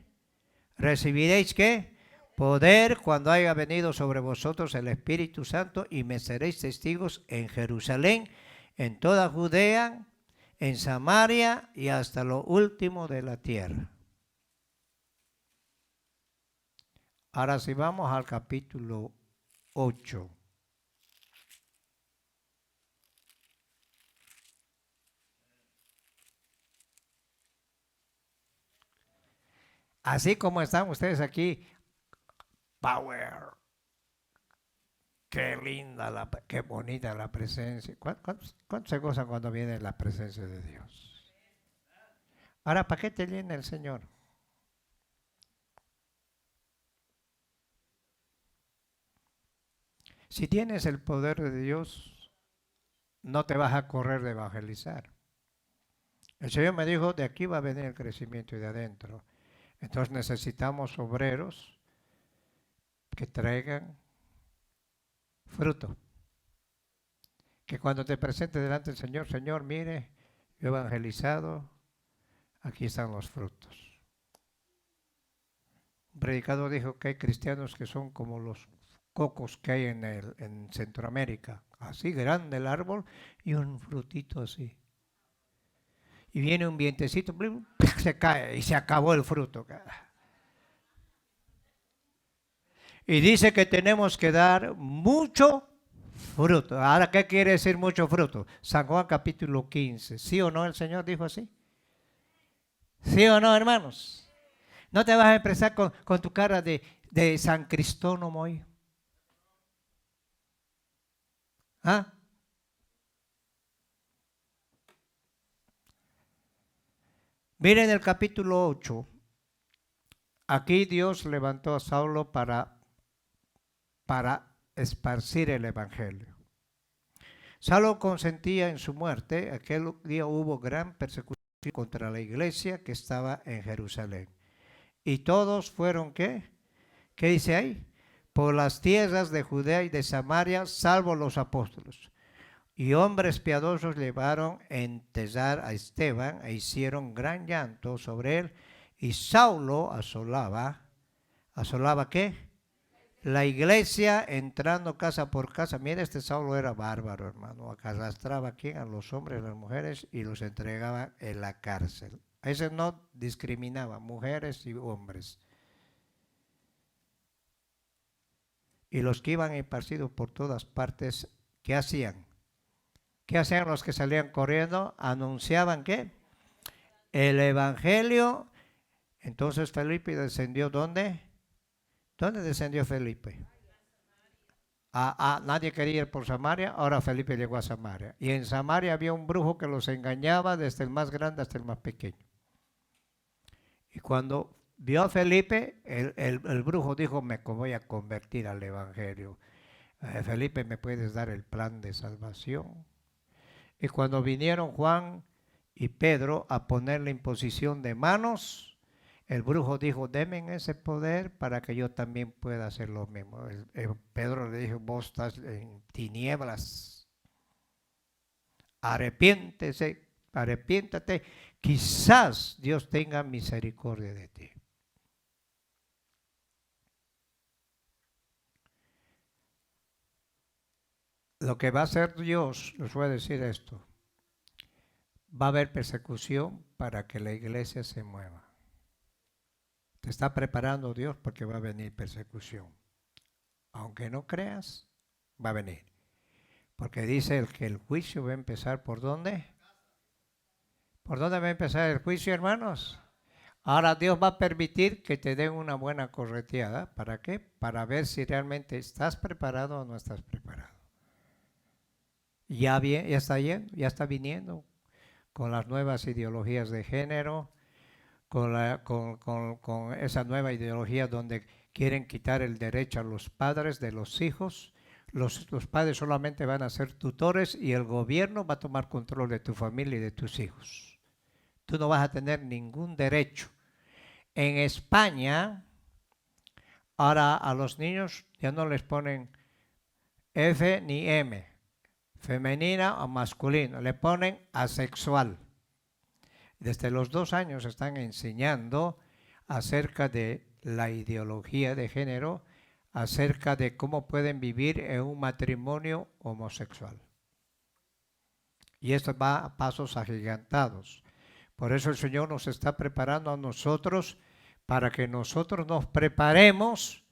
¿Recibiréis qué? Poder cuando haya venido sobre vosotros el Espíritu Santo y me seréis testigos en Jerusalén, en toda Judea, en Samaria y hasta lo último de la tierra. Ahora si vamos al capítulo 8. Así como están ustedes aquí, power. Qué linda, qué bonita la presencia. ¿Cuánto se gozan cuando viene la presencia de Dios? Ahora, ¿para qué te llena el Señor? Si tienes el poder de Dios, no te vas a correr de evangelizar. El Señor me dijo, de aquí va a venir el crecimiento y de adentro. Entonces necesitamos obreros que traigan fruto. Que cuando te presentes delante del Señor, Señor, mire, yo he evangelizado, aquí están los frutos. Un predicador dijo que hay cristianos que son como los cocos que hay en Centroamérica. Así grande el árbol y un frutito así. Y viene un vientecito, se cae y se acabó el fruto. Y dice que tenemos que dar mucho fruto. Ahora, ¿qué quiere decir mucho fruto? San Juan capítulo 15. ¿Sí o no el Señor dijo así? ¿Sí o no, hermanos? No te vas a expresar con tu cara de San Cristónomo hoy. ¿Ah? Miren el capítulo 8. Aquí Dios levantó a Saulo para esparcir el evangelio. Saulo consentía en su muerte. Aquel día hubo gran persecución contra la iglesia que estaba en Jerusalén. Y todos fueron, ¿qué? ¿Qué dice ahí? Por las tierras de Judea y de Samaria, salvo los apóstoles. Y hombres piadosos llevaron a enterrar a Esteban e hicieron gran llanto sobre él. Y Saulo asolaba ¿qué? La iglesia entrando casa por casa. Mira, este Saulo era bárbaro, hermano. Arrastraba aquí a los hombres y las mujeres y los entregaba en la cárcel. Ese no discriminaba, mujeres y hombres. Y los que iban esparcidos por todas partes, ¿qué hacían? ¿Qué hacían los que salían corriendo? Anunciaban ¿qué? El evangelio. Entonces Felipe descendió ¿dónde? ¿Dónde descendió Felipe? Nadie quería ir por Samaria, ahora Felipe llegó a Samaria. Y en Samaria había un brujo que los engañaba desde el más grande hasta el más pequeño. Y cuando vio a Felipe, el brujo dijo, me voy a convertir al evangelio. Felipe, ¿me puedes dar el plan de salvación? Y cuando vinieron Juan y Pedro a poner la imposición de manos, el brujo dijo, denme ese poder para que yo también pueda hacer lo mismo. Pedro le dijo, vos estás en tinieblas, arrepiéntese, arrepiéntate, quizás Dios tenga misericordia de ti. Lo que va a hacer Dios, les voy a decir esto, va a haber persecución para que la iglesia se mueva. Te está preparando Dios porque va a venir persecución. Aunque no creas, va a venir. Porque dice que el juicio va a empezar ¿por dónde? ¿Por dónde va a empezar el juicio, hermanos? Ahora Dios va a permitir que te den una buena correteada. ¿Para qué? Para ver si realmente estás preparado o no estás preparado. Ya está viniendo con las nuevas ideologías de género, con esa nueva ideología donde quieren quitar el derecho a los padres de los hijos. Los padres solamente van a ser tutores y el gobierno va a tomar control de tu familia y de tus hijos. Tú no vas a tener ningún derecho. En España, ahora a los niños ya no les ponen F ni M, femenina o masculino, le ponen asexual. Desde los 2 años están enseñando acerca de la ideología de género, acerca de cómo pueden vivir en un matrimonio homosexual. Y esto va a pasos agigantados. Por eso el Señor nos está preparando a nosotros para que nosotros nos preparemos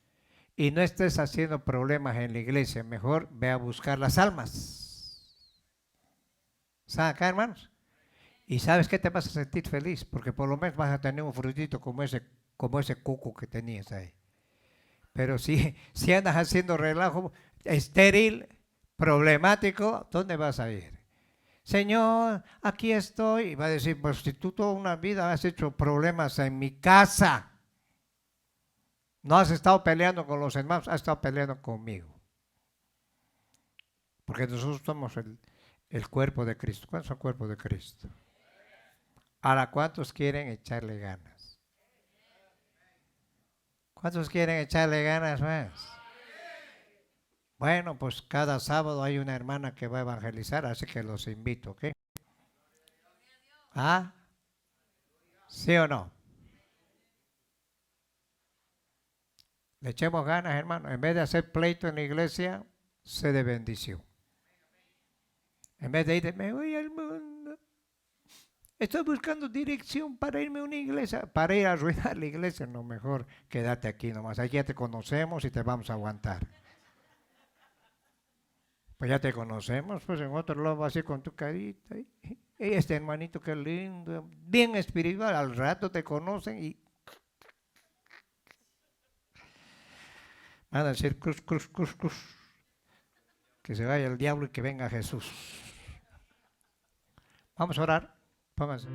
y no estés haciendo problemas en la iglesia. Mejor ve a buscar las almas. ¿Están acá, hermanos? Y ¿sabes qué? Te vas a sentir feliz porque por lo menos vas a tener un frutito como ese coco que tenías ahí. Pero si andas haciendo relajo estéril, problemático, ¿dónde vas a ir? Señor, aquí estoy. Y va a decir, pues si tú toda una vida has hecho problemas en mi casa, no has estado peleando con los hermanos, has estado peleando conmigo. Porque nosotros somos el cuerpo de Cristo. ¿Cuántos son el cuerpo de Cristo? Ahora, ¿cuántos quieren echarle ganas? ¿Cuántos quieren echarle ganas más? Bueno, pues cada sábado hay una hermana que va a evangelizar, así que los invito, ¿ok? ¿Ah? ¿Sí o no? Le echemos ganas, hermano. En vez de hacer pleito en la iglesia, sé de bendición. En vez de ir, me voy al mundo. Estoy buscando dirección para irme a una iglesia, para ir a arruinar la iglesia. No, mejor quédate aquí nomás. Aquí ya te conocemos y te vamos a aguantar. Pues ya te conocemos, pues en otro lado así con tu carita. Y este hermanito qué lindo, bien espiritual. Al rato te conocen y van a decir cruz, cruz, cruz, cruz. Que se vaya el diablo y que venga Jesús. Vamos a orar. Pónganse.